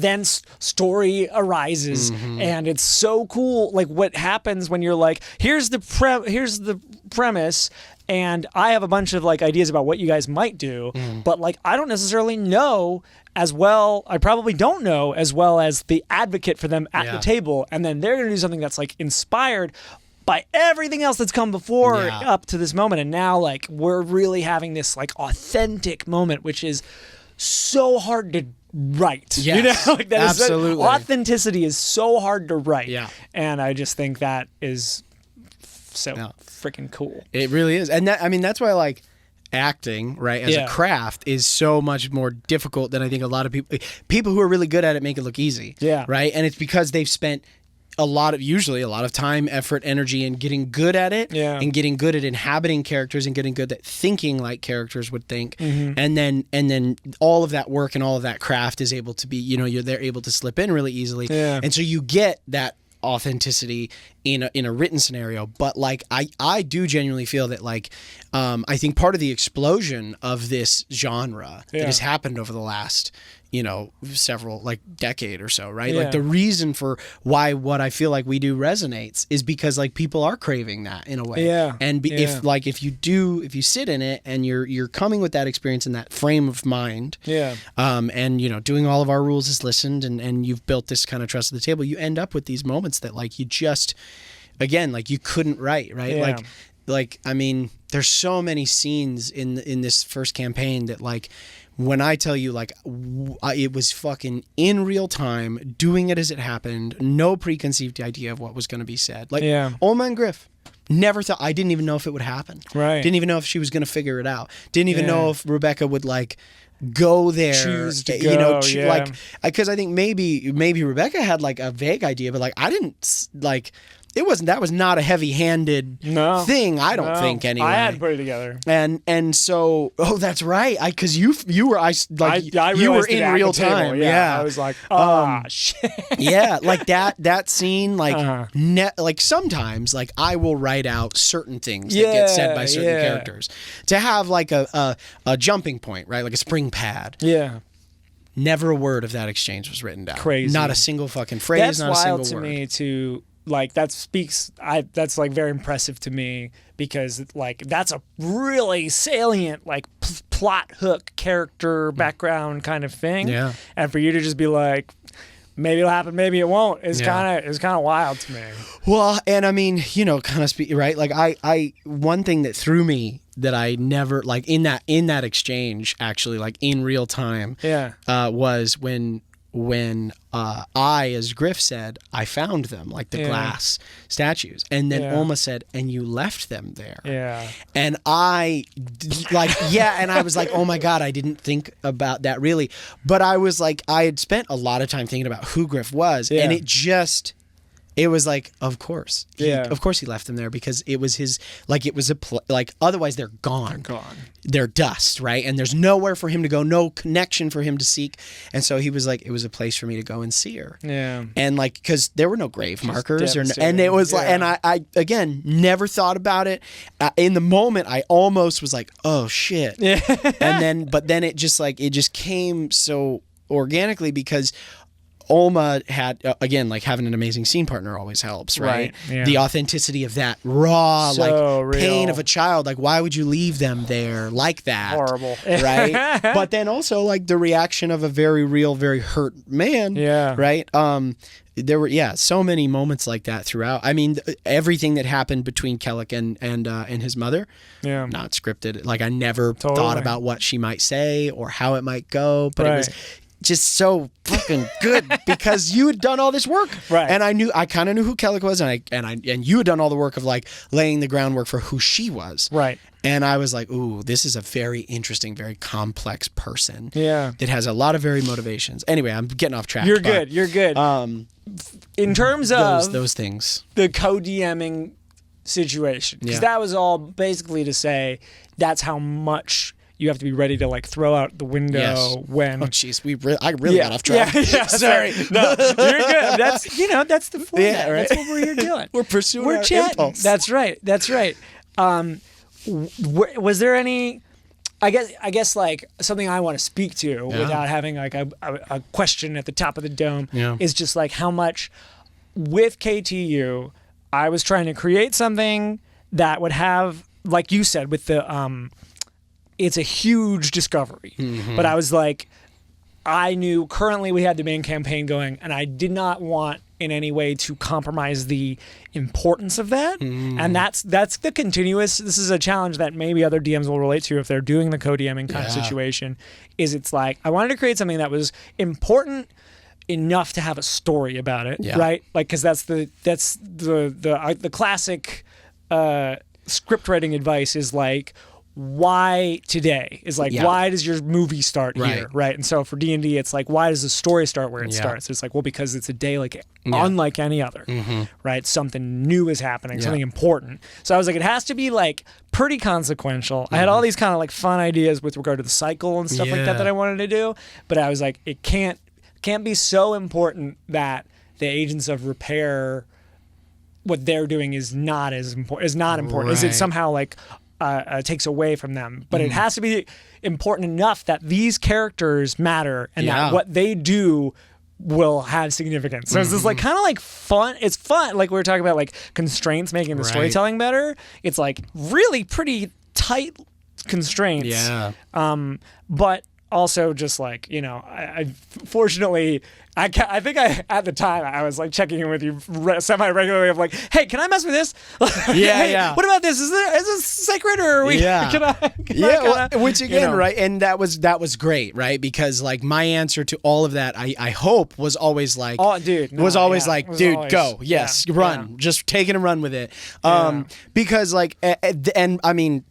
thence story arises, and it's so cool like what happens when you're like, here's the premise, and I have a bunch of like ideas about what you guys might do, but like I don't necessarily know as well. I probably don't know as well as the advocate for them at the table, and then they're going to do something that's like inspired by everything else that's come before up to this moment, and now like we're really having this like authentic moment, which is so hard to write. Yes, like that absolutely. Authenticity is so hard to write. Yeah, and I just think that is so freaking cool. It really is, and that's why like acting, right, as a craft is so much more difficult than I think a lot of people who are really good at it make it look easy. Yeah. Right? And it's because they've spent usually a lot of time, effort, energy in getting good at it, and getting good at inhabiting characters and getting good at thinking like characters would think. And then all of that work and all of that craft is able to be, they're able to slip in really easily. Yeah. And so you get that authenticity in a written scenario, but like I do genuinely feel that like I think part of the explosion of this genre that has happened over the last several like decade or so, right? Like the reason for why what I feel like we do resonates is because like people are craving that in a way. And if you sit in it and you're coming with that experience and that frame of mind, and doing all of our rules is listened, and you've built this kind of trust at the table, you end up with these moments that like you just, again, like you couldn't write, right? Like I mean, there's so many scenes in this first campaign that like, when I tell you, like, it was fucking in real time, doing it as it happened, no preconceived idea of what was going to be said. Like, Olma and Griff, never thought, I didn't even know if it would happen. Right. Didn't even know if she was going to figure it out. Didn't even know if Rebecca would, like, go there. Choose to go, like, because I think maybe Rebecca had, like, a vague idea, but, like, I didn't, like... That was not a heavy-handed thing, I don't think, anyway. I had to put it together. And so, that's right. Because you were you were in real time. Yeah. I was like, shit. Yeah, like that scene, like like sometimes, like I will write out certain things that get said by certain characters to have like a jumping point, right? Like a spring pad. Yeah. Never a word of that exchange was written down. Crazy. Not a single fucking phrase. Not a single word. That's wild to me too. Like that's like very impressive to me, because like that's a really salient like plot hook, character background kind of thing. Yeah. And for you to just be like, maybe it'll happen, maybe it won't, is kind of wild to me. Well, and I mean, kind of right. Like I one thing that threw me that I never like in that exchange actually like in real time. Was when I, as Griff said, I found them, like the glass statues. And then Olma said, and you left them there. Yeah. And I, and I was like, oh my God, I didn't think about that really. But I was like, I had spent a lot of time thinking about who Griff was, and it just it was like, of course. Of course he left them there because it was his, like, it was otherwise they're gone. They're gone. They're dust, right? And there's nowhere for him to go, no connection for him to seek. And so he was like, it was a place for me to go and see her. Yeah. And like, because there were no grave markers. And it was like, and I, again, never thought about it. In the moment, I almost was like, oh shit. Yeah. But then it just came so organically because Olma had, again, like having an amazing scene partner always helps, right? Yeah. The authenticity of that raw, So pain real. of a child. Like, why would you leave them there like that? Horrible. Right? But then also, like, the reaction of a very real, very hurt man. Yeah. Right? There were, so many moments like that throughout. I mean, everything that happened between Kellic and his mother, not scripted. Like, I never thought about what she might say or how it might go, but it was just so fucking good because you had done all this work, right? And I kind of knew who Kellic was, and you had done all the work of like laying the groundwork for who she was, right? And I was like, ooh, this is a very interesting, very complex person, that has a lot of varied motivations. Anyway, I'm getting off track. You're good. In terms of those things, the co-DMing situation, because that was all basically to say that's how much you have to be ready to like throw out the window when. Oh jeez, I really got off track. Yeah, sorry. No, you're good. That's the format. Yeah, right. That's what we're here doing. We're pursuing our chatting. impulse. That's right. Was there any? I guess like something I want to speak to without having like a question at the top of the dome is just like how much with KTU I was trying to create something that would have, like you said, with the it's a huge discovery. But I was like, I knew currently we had the main campaign going, and I did not want in any way to compromise the importance of that. And that's the continuous. This is a challenge that maybe other DMs will relate to if they're doing the co-DMing kind of situation. It's like I wanted to create something that was important enough to have a story about it, right? Like because that's the classic script writing advice is like, why today is like why does your movie start here, right? And so for D&D it's like, why does the story start where it starts? It's like, well, because it's a day like unlike any other, right? Something new is happening, something important. So I was like, it has to be like pretty consequential. I had all these kind of like fun ideas with regard to the cycle and stuff like that I wanted to do, but I was like, it can't be so important that the agents of repair, what they're doing is not important. Is it somehow like takes away from them, but it has to be important enough that these characters matter and that what they do will have significance. So it's this like kind of like fun. It's fun. Like we were talking about like constraints making the storytelling better. It's like really pretty tight constraints. Yeah. But also just like, I fortunately, I think at the time I was like checking in with you semi-regularly of like, hey, can I mess with this? What about this? Is this sacred or are we? Which again, right? And that was great, right? Because like my answer to all of that, I hope was always like, go, yes, run, just take it and run with it. Because like, and I mean,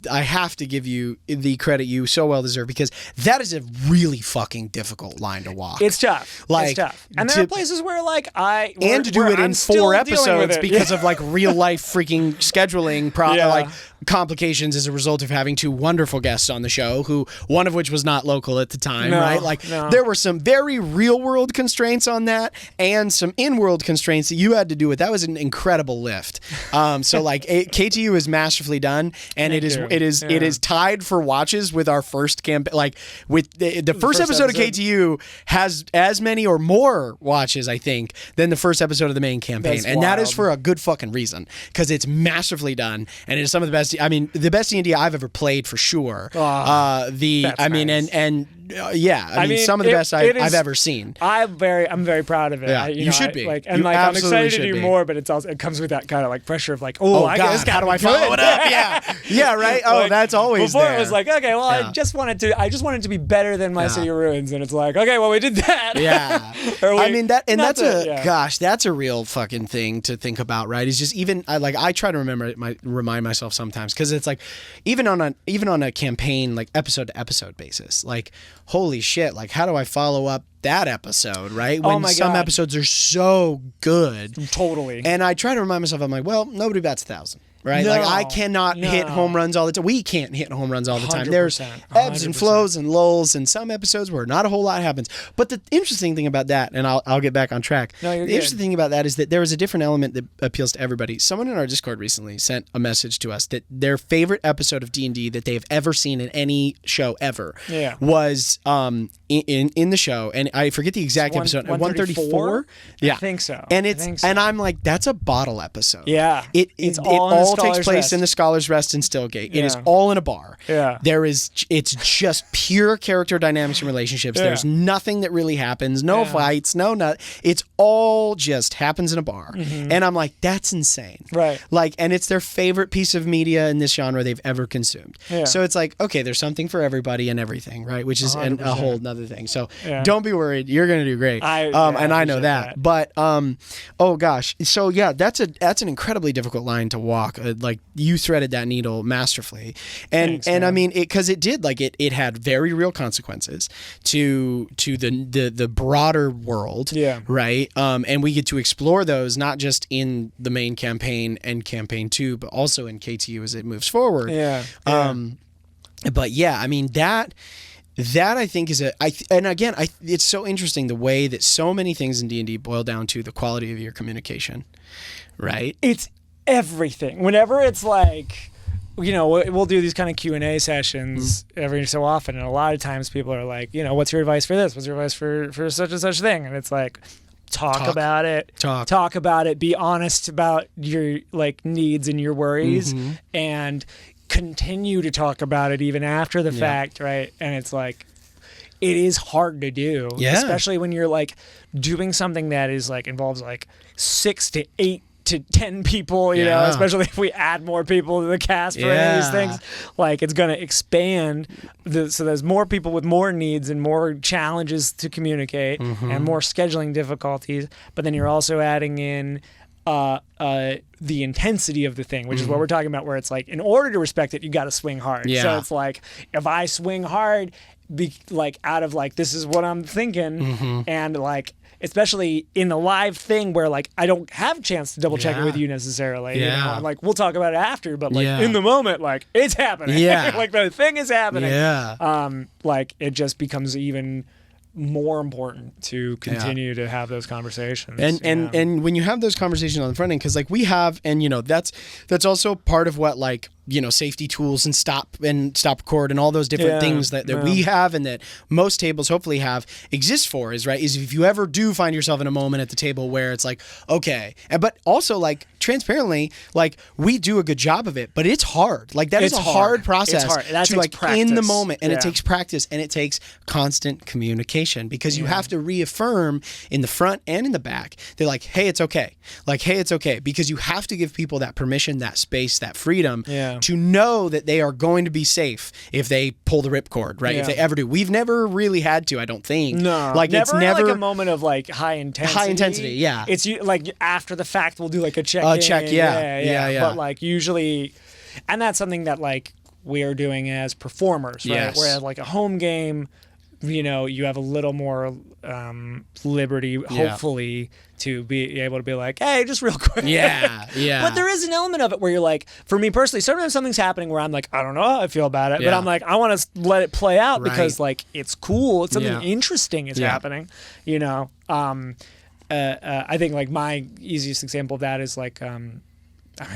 I have to give you the credit you so well deserve because that is a really fucking difficult line to walk. It's tough. Like, it's tough. And there are places where like to do it in 4 episodes because of like real life freaking scheduling like complications as a result of having 2 wonderful guests on the show, who one of which was not local at the time, right? Like there were some very real world constraints on that and some in-world constraints that you had to do with. That was an incredible lift. So like KTU is masterfully done, and it is tied for watches with our first campaign. Like with the first episode of KTU has as many or more watches, I think, than the first episode of the main campaign. That's wild. That is for a good fucking reason, because it's masterfully done, and it is some of the best. I mean, the best D&D I've ever played for sure. Some of the best I've ever seen. I'm very proud of it. Yeah, you should be. I'm excited to do more, but it comes with that kind of like pressure of like, God, how do I follow it up? Yeah, right. Oh, like, that's always before there. It was like, okay, well, I just wanted to be better than my City of Ruins, and it's like, okay, well, we did that. Yeah. That's a real fucking thing to think about, right? It's just even I try to remind myself sometimes, because it's like even on a campaign like episode to episode basis, like holy shit, like how do I follow up that episode, right? Oh When my some God. episodes are so good. Totally. And I try to remind myself, I'm like, well, nobody bats 1,000. Right? No, like I cannot hit no. home runs all the time. We can't hit home runs all the time. There's 100%, ebbs and 100%. flows and lulls and some episodes where not a whole lot happens. But the interesting thing about that, and I'll get back on track. No, you're the good. interesting thing about that is that there is a different element that appeals to everybody. Someone in our Discord recently sent a message to us that their favorite episode of D&D that they've ever seen in any show ever was in the show, and I forget the exact episode. 134? Yeah. I think so. And I think so. and I'm like, that's a bottle episode. Yeah. It all takes place in the Scholar's Rest in Stillgate. It is all in a bar. Yeah. It's just pure character dynamics and relationships. Yeah. There's nothing that really happens. No fights. It's all just happens in a bar. And I'm like, that's insane. Right. Like, and it's their favorite piece of media in this genre they've ever consumed. Yeah. So it's like, okay, there's something for everybody and everything, right? Which is a whole nother thing. So don't be worried. You're going to do great. And I know that. But, oh gosh. So yeah, that's an incredibly difficult line to walk. Like you threaded that needle masterfully. And Thanks, I man. mean, because it did, like it had very real consequences to the broader world. Yeah. Right. And we get to explore those not just in the main campaign and campaign 2, but also in KTU as it moves forward. Yeah. But yeah, I mean that I think is it's so interesting the way that so many things in D&D boil down to the quality of your communication, right? It's everything. Whenever it's like, you know, we'll do these kind of Q&A sessions every so often, and a lot of times people are like, you know, what's your advice for this? What's your advice for such and such thing? And it's like, talk about it. Talk about it. Be honest about your like needs and your worries, and continue to talk about it even after the fact, right? And it's like, it is hard to do, especially when you're like doing something that is like involves like 6 to 8 to 10 people, you know, especially if we add more people to the cast for any of these things, like it's going to expand. So there's more people with more needs and more challenges to communicate and more scheduling difficulties. But then you're also adding in the intensity of the thing, which is what we're talking about, where it's like, in order to respect it, you got to swing hard. So it's like, if I swing hard, like out of like, this is what I'm thinking, and like, especially in the live thing where like I don't have a chance to double check it with you necessarily. You know? I'm like, we'll talk about it after, but like in the moment, like it's happening. Like the thing is happening. Like it just becomes even more important to continue to have those conversations. And when you have those conversations on the front end, because like we have, and you know, that's also part of what like, you know, safety tools and stop record and all those different things that we have and that most tables hopefully have exist for is if you ever do find yourself in a moment at the table where it's like, okay, but also like transparently, like we do a good job of it, but it's hard. Like that is a hard process to like practice. In the moment, and it takes practice and it takes constant communication, because you have to reaffirm in the front and in the back. They're like, hey, it's okay. Like, hey, it's okay, because you have to give people that permission, that space, that freedom to know that they are going to be safe if they pull the ripcord, right? If they ever do. We've never really had to, I don't think. No, like never, it's never like a moment of like high intensity. Yeah. It's like after the fact, we'll do like a check. Yeah. But like usually, and that's something that like we are doing as performers, right? Yes. Whereas like a home game, you know, you have a little more liberty, hopefully, to be able to be like, hey, just real quick. But there is an element of it where you're like, for me personally, sometimes something's happening where I'm like, I don't know how I feel about it, but I'm like, I want to let it play out because like it's cool. It's something interesting is happening, you know. I think like my easiest example of that is like, I mean,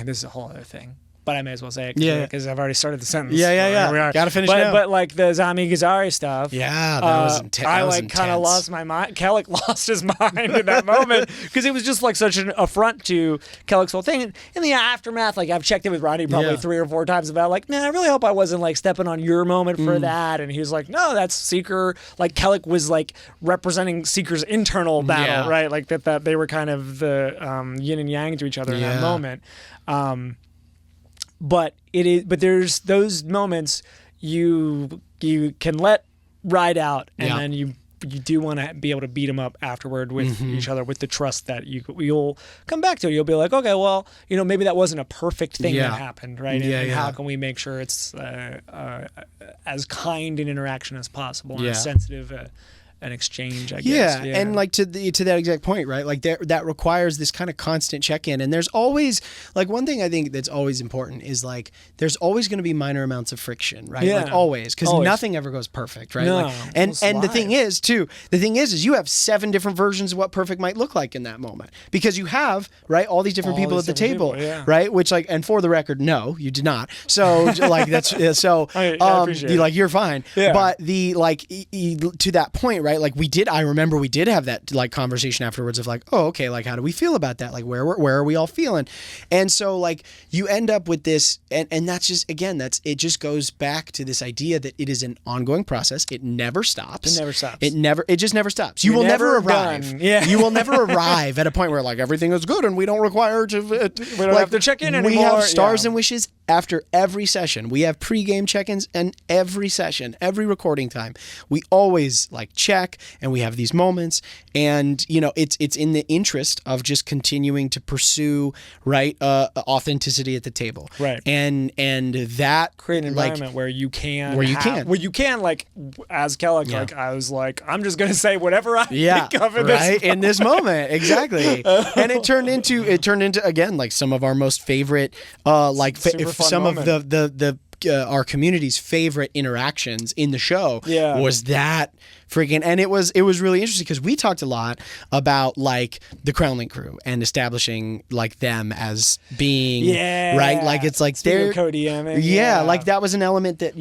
this is a whole other thing, but I may as well say it because I've already started the sentence. Gotta finish now. But like the Zami Gazari stuff. Yeah, that was intense. I like kind of lost my mind. Kellic lost his mind in that moment because it was just like such an affront to Kellic's whole thing. And in the aftermath, like I've checked in with Ronnie probably 3 or 4 times about like, man, I really hope I wasn't like stepping on your moment for that. And he was like, no, that's Seeker. Like Kellic was like representing Seeker's internal battle, right? Like that they were kind of the yin and yang to each other in that moment. But there's those moments you can let ride out, and then you you do want to be able to beat them up afterward with each other, with the trust that you'll come back to it. You'll be like, okay, well, maybe that wasn't a perfect thing that happened, right? And how can we make sure it's as kind an interaction as possible and as sensitive an exchange, I guess. Yeah, and like to that exact point, right? Like that requires this kind of constant check-in. And there's always, like, one thing I think that's always important is, like, there's always going to be minor amounts of friction, right? Yeah. Like, always, because nothing ever goes perfect, right? No, like, and the thing is you have 7 different versions of what perfect might look like in that moment, because you have, right, all these different people at the table, right? Which, like, and for the record, no, you did not. So like that's so I appreciate it. like, you're fine. Yeah. But the to that point, right? Like, I remember we did have that, like, conversation afterwards of, like, oh, okay, like, how do we feel about that? Like, where are we all feeling? And so, like, you end up with this, and that's just, again, it just goes back to this idea that it is an ongoing process. It never stops. It just never stops. You will never arrive. Yeah. You will never arrive at a point where, like, everything is good and we don't require to. We don't have to check in anymore. We have stars and wishes after every session. We have pre-game check-ins and every session, every recording time. We always, like, check, and we have these moments, and it's in the interest of just continuing to pursue, right, authenticity at the table, right, and that create an environment where you can like, as Kellogg, like, I was like, I'm just gonna say whatever I think of in right in this moment, exactly. And it turned into again, like, some of our most favorite some of the our community's favorite interactions in the show was that freaking, and it was really interesting because we talked a lot about, like, the Crownlink crew and establishing, like, them as being right, like, it's like they're co-DMing, like, that was an element that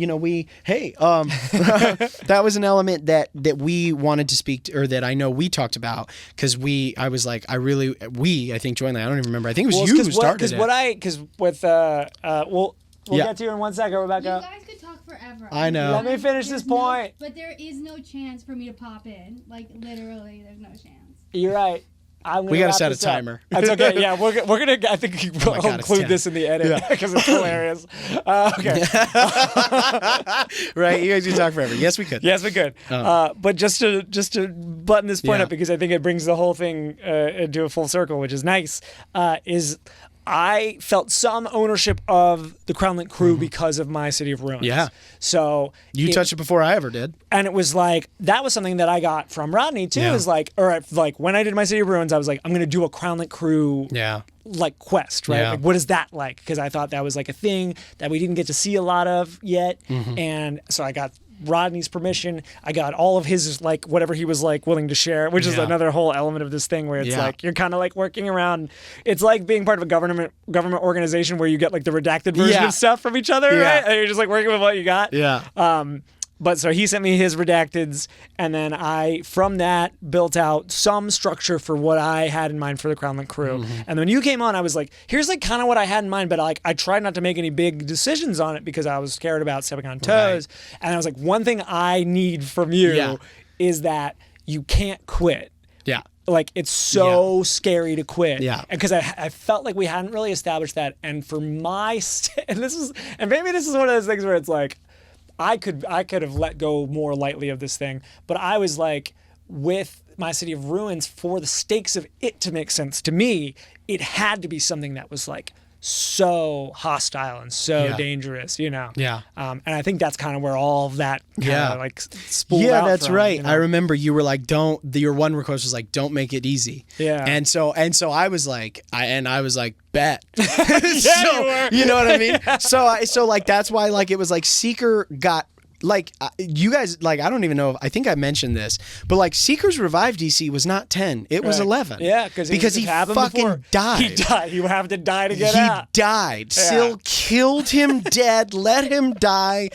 that was an element that we wanted to speak to, or that I know we talked about, because I was like, I think joined that. I don't even remember. I think it was you who started it. We'll get to you in 1 second, Rebecca. You guys could talk forever. I know. Let me finish this point. But there is no chance for me to pop in. Like, literally, there's no chance. You're right. We got to set a timer. That's okay. Yeah, we're gonna. I think we'll include this in the edit because it's hilarious. Okay. Right. You guys can talk forever. Yes, we could. Yes, we could. But just to button this point up, because I think it brings the whole thing into a full circle, which is nice. Is I felt some ownership of the Crownlink crew because of my City of Ruins. Yeah. So you touched it before I ever did. And it was like, that was something that I got from Rodney too, is like, or like, when I did my City of Ruins, I was like, I'm going to do a Crownlink crew like quest, right? Like, what is that like? Because I thought that was like a thing that we didn't get to see a lot of yet. And so I got Rodney's permission. I got all of his, like, whatever he was, like, willing to share, which is another whole element of this thing where it's like, you're kind of like working around. It's like being part of a government organization where you get, like, the redacted version of stuff from each other, right? And you're just, like, working with what you got. But so he sent me his redacteds, and then I, from that, built out some structure for what I had in mind for the Crownlink crew. And when you came on, I was like, here's, like, kind of what I had in mind, but, like, I tried not to make any big decisions on it because I was scared about stepping on toes. Right. And I was like, one thing I need from you is that you can't quit. Yeah. Like, it's so scary to quit. Yeah. Because I felt like we hadn't really established that. And for my, and maybe this is one of those things where it's like, I could have let go more lightly of this thing, but I was like, with my City of Ruins, for the stakes of it to make sense to me, it had to be something that was, like, so hostile and so dangerous, Yeah. And I think that's kind of where all of that kind of like spooled out that's from, right. I remember you were like, your one request was like, don't make it easy. Yeah. And so I was like, bet. You know what I mean? So like, that's why, like, it was like Seeker got, like, you guys, like, I don't even know if, I think I mentioned this, but, like, Seeker's revive DC was not 10, it was 11. Yeah, because he fucking died. He died. He would have to die to get out. He died. Yeah. Syl killed him dead, let him die,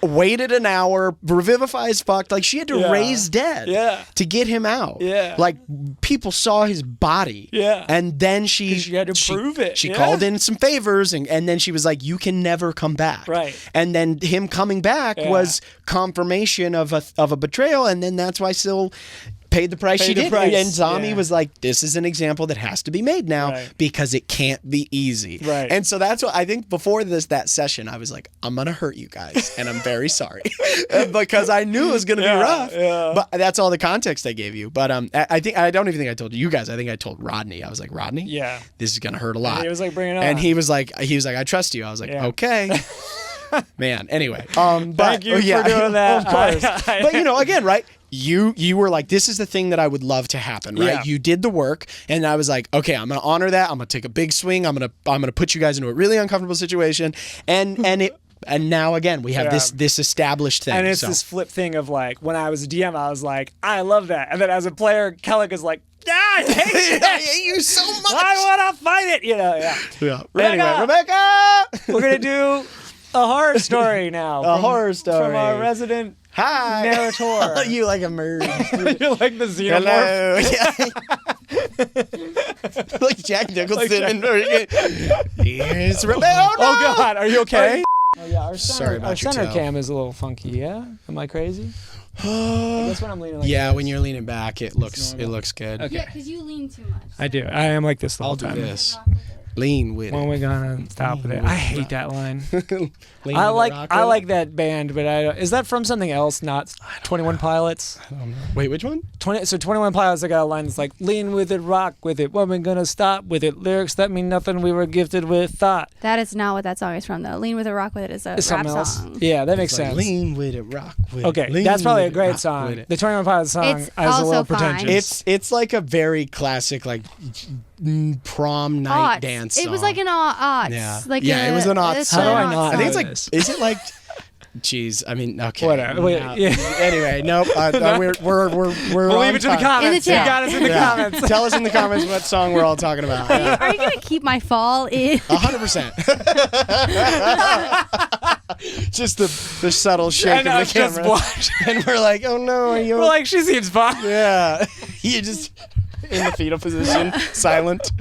waited an hour, revivify as fuck. Like, she had to raise dead to get him out. Yeah. Like, people saw his body. Yeah. And then she had to prove it. She called in some favors, and then she was like, you can never come back. Right. And then him coming back was confirmation of a betrayal, and then that's why Syl paid the price she the did. price, And Zami yeah. was like, this is an example that has to be made now Right. because it can't be easy. Right. And so that's what I think before that session, I was like, I'm going to hurt you guys and I'm very sorry because I knew it was going to be rough. Yeah. But that's all the context I gave you. But I don't even think I told you guys. I think I told Rodney. I was like, Rodney, Yeah. this is going to hurt a lot. He was like, bring it on. And he was like, I trust you. I was like, Yeah. okay. Man, anyway. But, Thank you for doing that. Of course. But again, right? You were like, this is the thing that I would love to happen, right? Yeah. You did the work, and I was like, okay, I'm gonna honor that. I'm gonna take a big swing. I'm gonna put you guys into a really uncomfortable situation, and now again we have this established thing. And it's so. this flip thing of like, when I was a DM, I was like, I love that. And then as a player, Kellic is like, I hate I hate you so much. I want to fight it. Yeah. Yeah. Rebecca! Anyway, Rebecca, We're going to do a horror story now. horror story From our resident hi narrator. You like a merge. You're like the xenomorph. Hello. Like Jack Nicholson. Here's Rebecca. Oh, God. Are you okay? Oh, yeah. Our Sorry about your center toe. cam is a little funky, yeah? Am I crazy? I guess when I'm leaning like Yeah, this. when you're leaning back, it looks normal. good. Okay. Yeah, because you lean too much. I do. I am like this the I'll whole do time. this. Rock with it. Lean with When it. we gonna stop with it? I hate that line. Lean I with it, rock with like it. that band, but I don't. Is that from something else? Not 21 Pilots. I don't know. Wait, which one? 21 Pilots. I got a line that's like, "Lean with it, rock with it. When we gonna stop with it? Lyrics that mean nothing. We were gifted with thought." That is not what that song is from, though. Lean with it, rock with it is a Is rap something else? song. Yeah, that makes It's like, sense. Lean with it, rock with it. Okay, Lean that's probably a with it, great rock song. with it. The 21 Pilots song It's is a little also fine. pretentious. It's like a very classic like prom night Aughts. dance song. It was like an aughts. Yeah. Like Yeah, it was an aughts it's song. How do I an not aughts I think it's song. like this. is it like Jeez, I mean, okay. Whatever. Wait, yeah. Anyway, nope. We're we'll on leave it to the time. comments. In the You chat. got us in the Yeah. comments. Tell us in the comments what song we're all talking about. Yeah. Are you gonna keep my fall in? 100%. Just the subtle shake And of I the was just camera, watching. and we're like, "Oh no, are you?" We're like, she seems fine. yeah, you just in the fetal position, silent.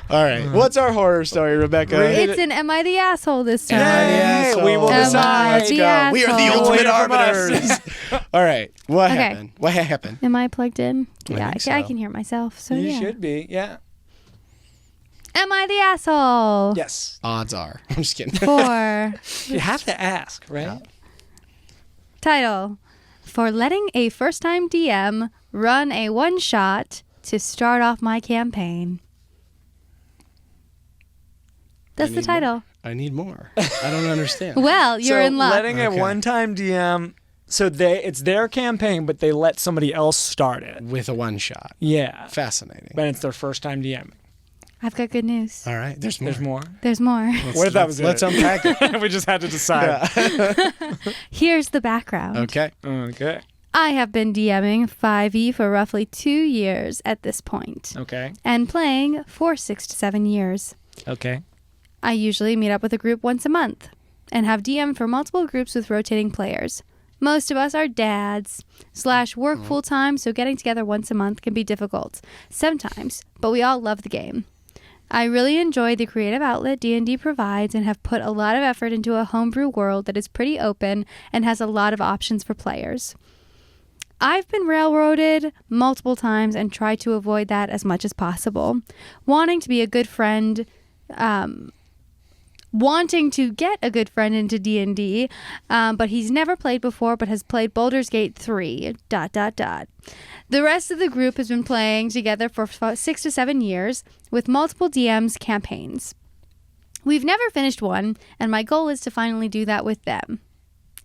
All right, what's our horror story, Rebecca? It's an Am I the Asshole this time? Yay, we will Am I decide. Let's the go. We are the asshole? ultimate Wait from us. arbiters. All right, what Okay. happened? What happened? Am I plugged in? I think I so. can hear myself. So You yeah. should be. Yeah. Am I the asshole? Yes. Odds are. I'm just kidding. For You have to ask, right? title, for letting a first-time DM run a one-shot to start off my campaign. That's the need more. title. I need more. I don't understand. Well, you're so in luck. letting a Okay. one-time DM, so it's their campaign, but they let somebody else start it. With a one shot. Yeah. Fascinating. But it's their first time DM. I've got good news. All right, there's more. There's more. The's more. What if that was Let's it? unpack it. We just had to decide. Here's the background. Okay. Okay. I have been DMing 5e for roughly 2 years at this point, Okay. and playing for 6 to 7 years. Okay. I usually meet up with a group once a month and have DM'd for multiple groups with rotating players. Most of us are dads / work full time, so getting together once a month can be difficult sometimes, but we all love the game. I really enjoy the creative outlet D&D provides and have put a lot of effort into a homebrew world that is pretty open and has a lot of options for players. I've been railroaded multiple times and try to avoid that as much as possible. Wanting to be a good friend, wanting to get a good friend into D&D, but he's never played before but has played Baldur's Gate 3, ... The rest of the group has been playing together for 6 to 7 years with multiple DMs campaigns. We've never finished one, and my goal is to finally do that with them.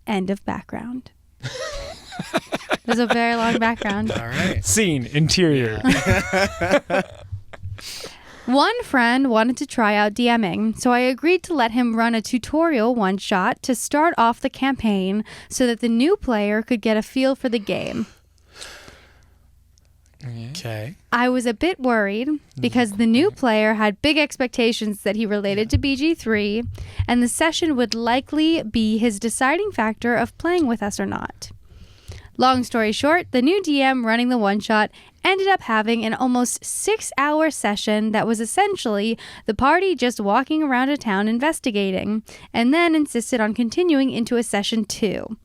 End of background. There's a very long background. All right. Scene. Interior. One friend wanted to try out DMing, so I agreed to let him run a tutorial one-shot to start off the campaign so that the new player could get a feel for the game. Okay. I was a bit worried because the new player had big expectations that he related to BG3, and the session would likely be his deciding factor of playing with us or not. Long story short, the new DM running the one-shot ended up having an almost 6-hour session that was essentially the party just walking around a town investigating, and then insisted on continuing into a session 2.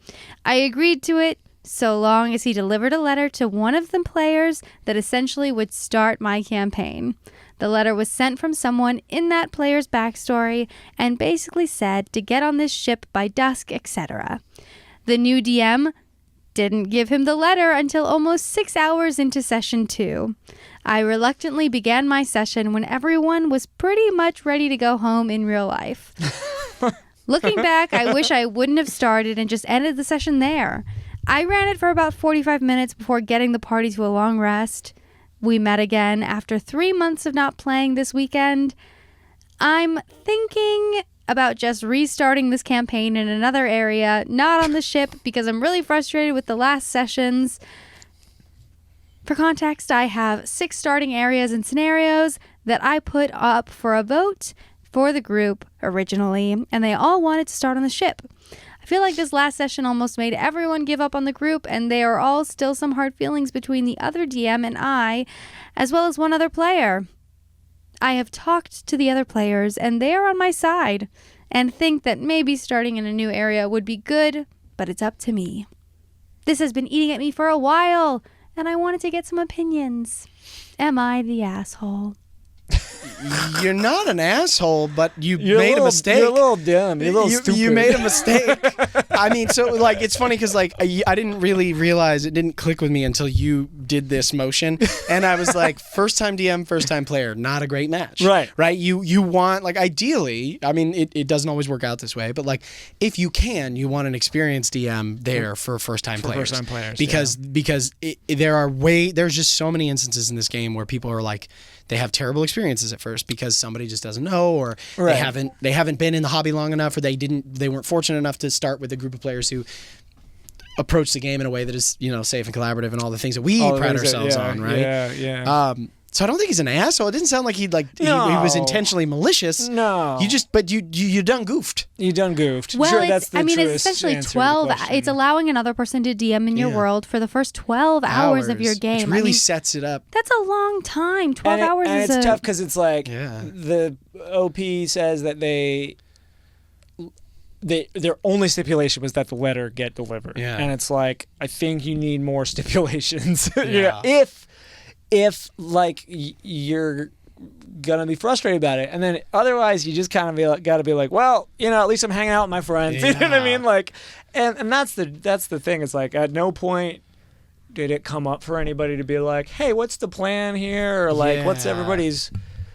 I agreed to it, so long as he delivered a letter to one of the players that essentially would start my campaign. The letter was sent from someone in that player's backstory and basically said to get on this ship by dusk, etc. The new DM didn't give him the letter until almost 6 hours into session 2. I reluctantly began my session when everyone was pretty much ready to go home in real life. Looking back, I wish I wouldn't have started and just ended the session there. I ran it for about 45 minutes before getting the party to a long rest. We met again after 3 months of not playing this weekend. I'm thinking about just restarting this campaign in another area, not on the ship, because I'm really frustrated with the last sessions. For context, I have 6 starting areas and scenarios that I put up for a vote for the group originally, and they all wanted to start on the ship. I feel like this last session almost made everyone give up on the group, and there are all still some hard feelings between the other DM and I, as well as one other player. I have talked to the other players, and they are on my side, and think that maybe starting in a new area would be good, but it's up to me. This has been eating at me for a while, and I wanted to get some opinions. Am I the asshole? You're not an asshole, but you made a mistake. You're a little dumb. You're a little stupid. You made a mistake. I mean, so like it's funny because like I didn't really realize, it didn't click with me until you did this motion, and I was like, first time DM, first time player, not a great match. Right. You want, like, ideally, I mean, it doesn't always work out this way, but like if you can, you want an experienced DM there for first time players. Because there's just so many instances in this game where people are like, they have terrible experiences at first because somebody just doesn't know, or they haven't been in the hobby long enough, or they weren't fortunate enough to start with a group of players who approach the game in a way that is, safe and collaborative and all the things that we pride ourselves on, right? Yeah. So I don't think he's an asshole. It didn't sound like he was intentionally malicious. No. You done goofed. You done goofed. Well, sure, that's the it's essentially 12. It's allowing another person to DM in your world for the first 12 hours of your game. Which really sets it up. That's a long time. 12 hours and is it's tough because it's like the OP says that their only stipulation was that the letter get delivered. Yeah. And it's like, I think you need more stipulations. Yeah. If like you're gonna be frustrated about it, and then otherwise you just kind of gotta be like, well, at least I'm hanging out with my friends. You know what I mean? Like, and that's the thing. It's like at no point did it come up for anybody to be like, hey, what's the plan here, or like what's everybody's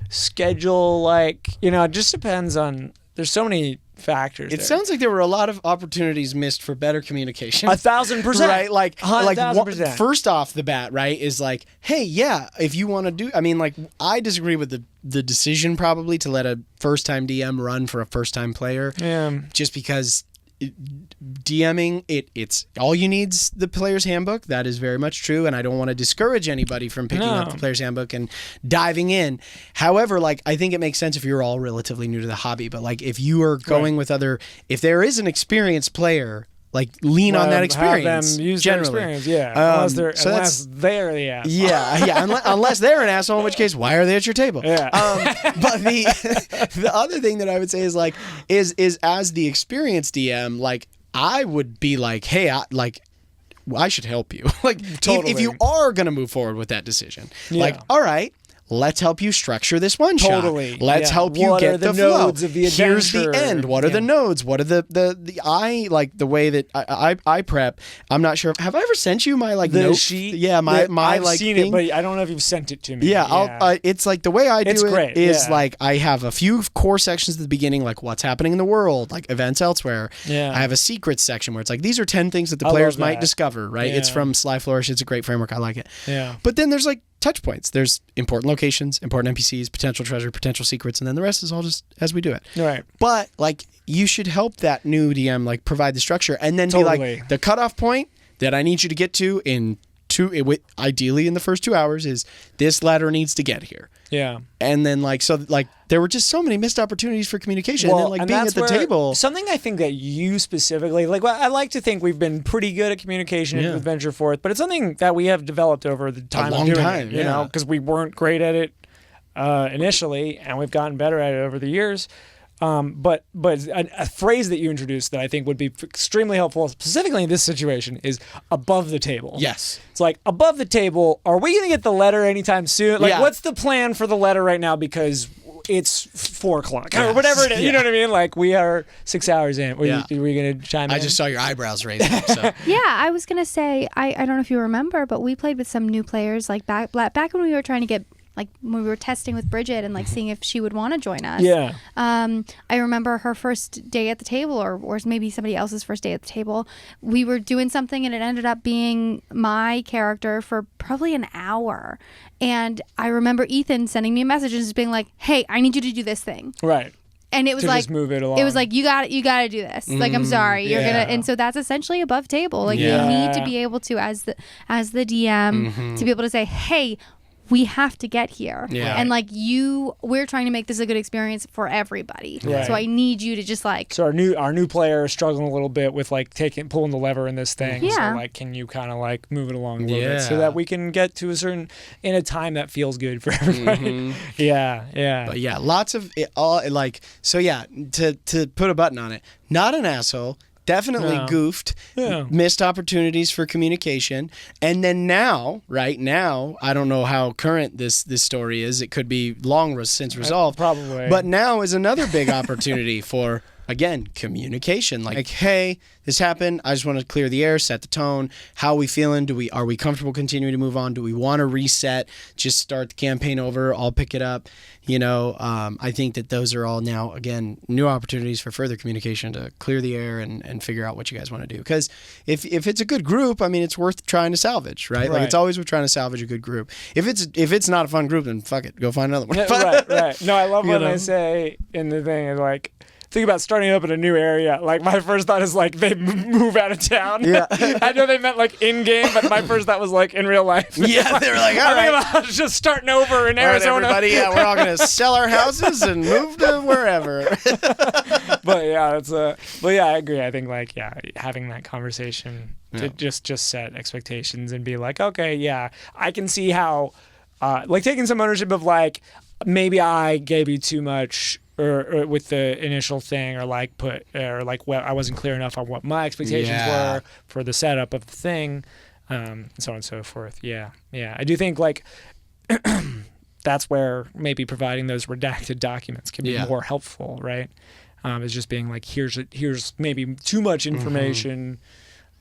schedule like? It just depends on. There's so many factors. It sounds like there were a lot of opportunities missed for better communication. 1,000%. Right? Like 1,000%. First off the bat, right, is like, hey, yeah, if you want to do, I mean, like, I disagree with the decision probably to let a first-time DM run for a first-time player. Yeah. Just because DMing, it's all you need's the player's handbook. That is very much true, and I don't want to discourage anybody from picking up the player's handbook and diving in. However, like, I think it makes sense if you're all relatively new to the hobby, but like if you are going with if there is an experienced player, like lean on that experience. Have them use generally. their experience, unless they're the asshole. Yeah. Unless they're an asshole, in which case, why are they at your table? Yeah. But the other thing that I would say is like is as the experienced DM, like I would be like, hey, I should help you. Like totally. if you are gonna move forward with that decision, like all right. Let's help you structure this one shot. Let's help you get the flow. Nodes of the Here's the end. What are the nodes? What are the like the way that I prep? I'm not sure. Have I ever sent you my like note sheet? Yeah, my I've like seen thing? it, but I don't know if you've sent it to me. Yeah, it's like the way I do it's it great. is like I have a few core sections at the beginning, like what's happening in the world, like events elsewhere. Yeah. I have a secrets section where it's like these are 10 things that the players might discover. Right? It's from Sly Flourish. It's a great framework. I like it. Yeah. But then there's like touch points. There's important locations, important NPCs, potential treasure, potential secrets, and then the rest is all just as we do it. Right. But like you should help that new DM like provide the structure and then be like the cutoff point that I need you to get to ideally in the first 2 hours is this letter needs to get here. Yeah. And then there were just so many missed opportunities for communication. Well, and then being at the table. Something I think that you specifically, I like to think we've been pretty good at communication with Venture Forth, but it's something that we have developed over the time of doing it, you know, because we weren't great at it initially, and we've gotten better at it over the years. But a phrase that you introduced that I think would be extremely helpful, specifically in this situation, is above the table. Yes. It's like, above the table, are we going to get the letter anytime soon? Like, what's the plan for the letter right now? Because it's 4 o'clock or whatever it is. You know what I mean? Like, we are 6 hours in. Were you going to chime in? I just saw your eyebrows raised up, so. Yeah, I was going to say, I don't know if you remember, but we played with some new players, like back when we were trying to get, like when we were testing with Bridget and like seeing if she would want to join us. Yeah. I remember her first day at the table, or maybe somebody else's first day at the table. We were doing something and it ended up being my character for probably an hour. And I remember Ethan sending me a message and just being like, "Hey, I need you to do this thing." Right. And it was to like, just move it along. It was like, you got to do this. Like, I'm sorry, you're gonna. And so that's essentially above table. Like, you need to be able to, as the DM, to be able to say, "Hey, we have to get here." Yeah. And like we're trying to make this a good experience for everybody. Right. So I need you to just like. So our new player is struggling a little bit with like pulling the lever in this thing. Yeah. So like, can you kind of like move it along a little bit so that we can get to in a time that feels good for everybody. Yeah. But yeah, lots of it all like, so yeah, to put a button on it, not an asshole. Definitely goofed, missed opportunities for communication. And then right now, I don't know how current this story is. It could be long since resolved. Probably. But now is another big opportunity for, again, communication. Like, hey, this happened. I just want to clear the air, set the tone. How are we feeling? Are we comfortable continuing to move on? Do we want to reset? Just start the campaign over. I'll pick it up. I think that those are all now, again, new opportunities for further communication to clear the air and figure out what you guys want to do. Because if it's a good group, I mean, it's worth trying to salvage, right? Like, it's always worth trying to salvage a good group. If it's not a fun group, then fuck it, go find another one. Right. No, I love when I say in the thing is like, think about starting up in a new area. Like, my first thought is like they move out of town. Yeah. I know they meant like in game, but my first thought was like in real life. Yeah, they were like, all right, about just starting over in Arizona. Right, everybody, we're all gonna sell our houses and move to wherever. But I agree. I think like having that conversation to just set expectations and be like, okay, I can see how, like taking some ownership of like maybe I gave you too much. Or with the initial thing, or I wasn't clear enough on what my expectations were for the setup of the thing, and so on and so forth. Yeah. I do think like that's where maybe providing those redacted documents can be more helpful, right? Is just being like, here's maybe too much information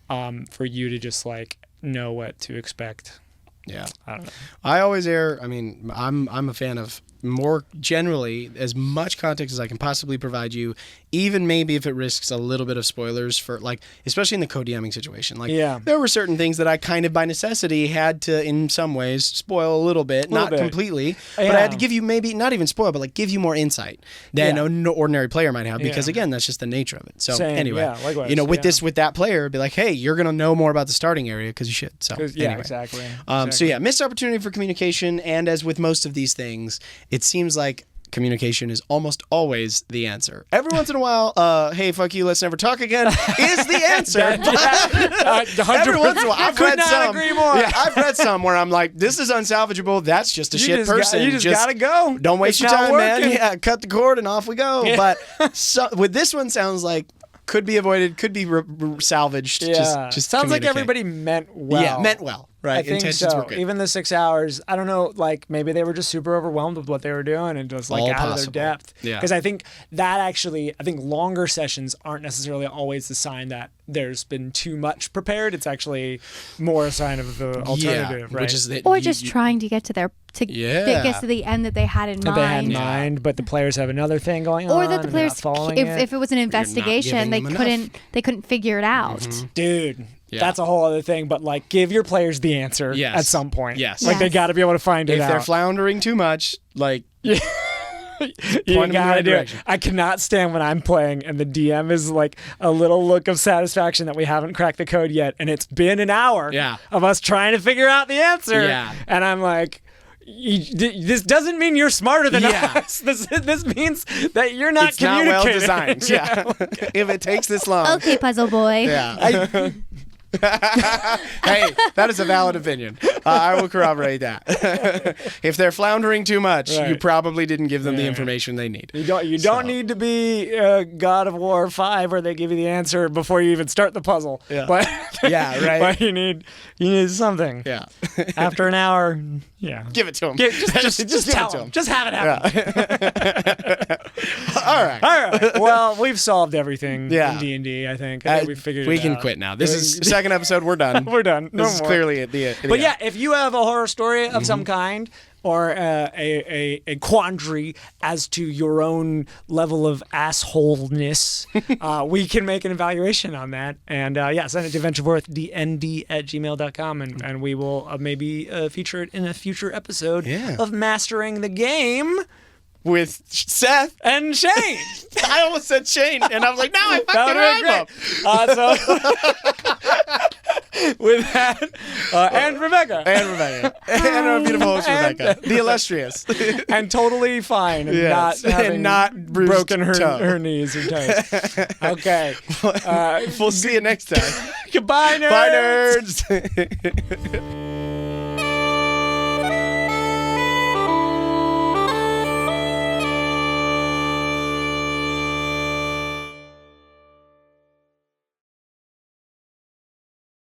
for you to just like know what to expect. Yeah, I don't know. I always err. I mean, I'm a fan of more generally as much context as I can possibly provide you, even maybe if it risks a little bit of spoilers for like, especially in the co-DMing situation. Like, there were certain things that I kind of by necessity had to, in some ways, spoil a little bit, not completely, but I had to give you maybe not even spoil, but like give you more insight than an ordinary player might have, because again, that's just the nature of it. So anyway, likewise, with that player, it'd be like, hey, you're gonna know more about the starting area because you should. So anyway. Exactly. So missed opportunity for communication, and as with most of these things, it seems like communication is almost always the answer. Every once in a while, hey, fuck you, let's never talk again, is the answer. Every once in a while, I've read some where I'm like, this is unsalvageable. That's just a shit person. You just gotta go. Don't waste your time, man. Yeah, cut the cord and off we go. Yeah. But with this one, sounds like could be avoided, could be salvaged. Yeah. Just sounds like everybody meant well. Yeah, meant well. Right. I think so. Even the 6 hours, I don't know, like maybe they were just super overwhelmed with what they were doing and just like out of their depth. Yeah. Because I think longer sessions aren't necessarily always the sign that there's been too much prepared. It's actually more a sign of the alternative, right? Which is that just trying to get to get to the end that they had in mind. But the players have another thing going on. Or that the players, if it was an investigation, they couldn't figure it out. Mm-hmm. Dude. Yeah. That's a whole other thing, but like give your players the answer at some point. Yes. Like they got to be able to find it out. If they're floundering too much, like you gotta do it. I cannot stand when I'm playing and the DM is like a little look of satisfaction that we haven't cracked the code yet, and it's been an hour of us trying to figure out the answer. Yeah. And I'm like, this doesn't mean you're smarter than us. This means that you're not communicating. Not well designed. Yeah. If it takes this long. Okay, puzzle boy. Yeah. Hey, that is a valid opinion. I will corroborate that. If they're floundering too much, you probably didn't give them the information they need. You don't need to be God of War 5 where they give you the answer before you even start the puzzle. Yeah. But right. But you need something. Yeah. After an hour, give it to them. Just tell them. Just have it happen. All right. Well, we've solved everything Yeah. in D&D, I think. I think we figured it out. We can quit now. This is second episode. We're done. We're done. No This is more. clearly the But yeah, if you have a horror story of some kind or a quandary as to your own level of assholeness, we can make an evaluation on that. And send it to ventureforthdnd@gmail.com and we will maybe feature it in a future episode of Mastering the Game. With Seth and Shane. I almost said Shane, and I was like, no, I fucking rhyme up. With that, and Rebecca. And our beautiful host, Rebecca. The illustrious. And totally fine. And not having broken her knees or toes. Okay. We'll see you next time. Goodbye, nerds. Bye, nerds.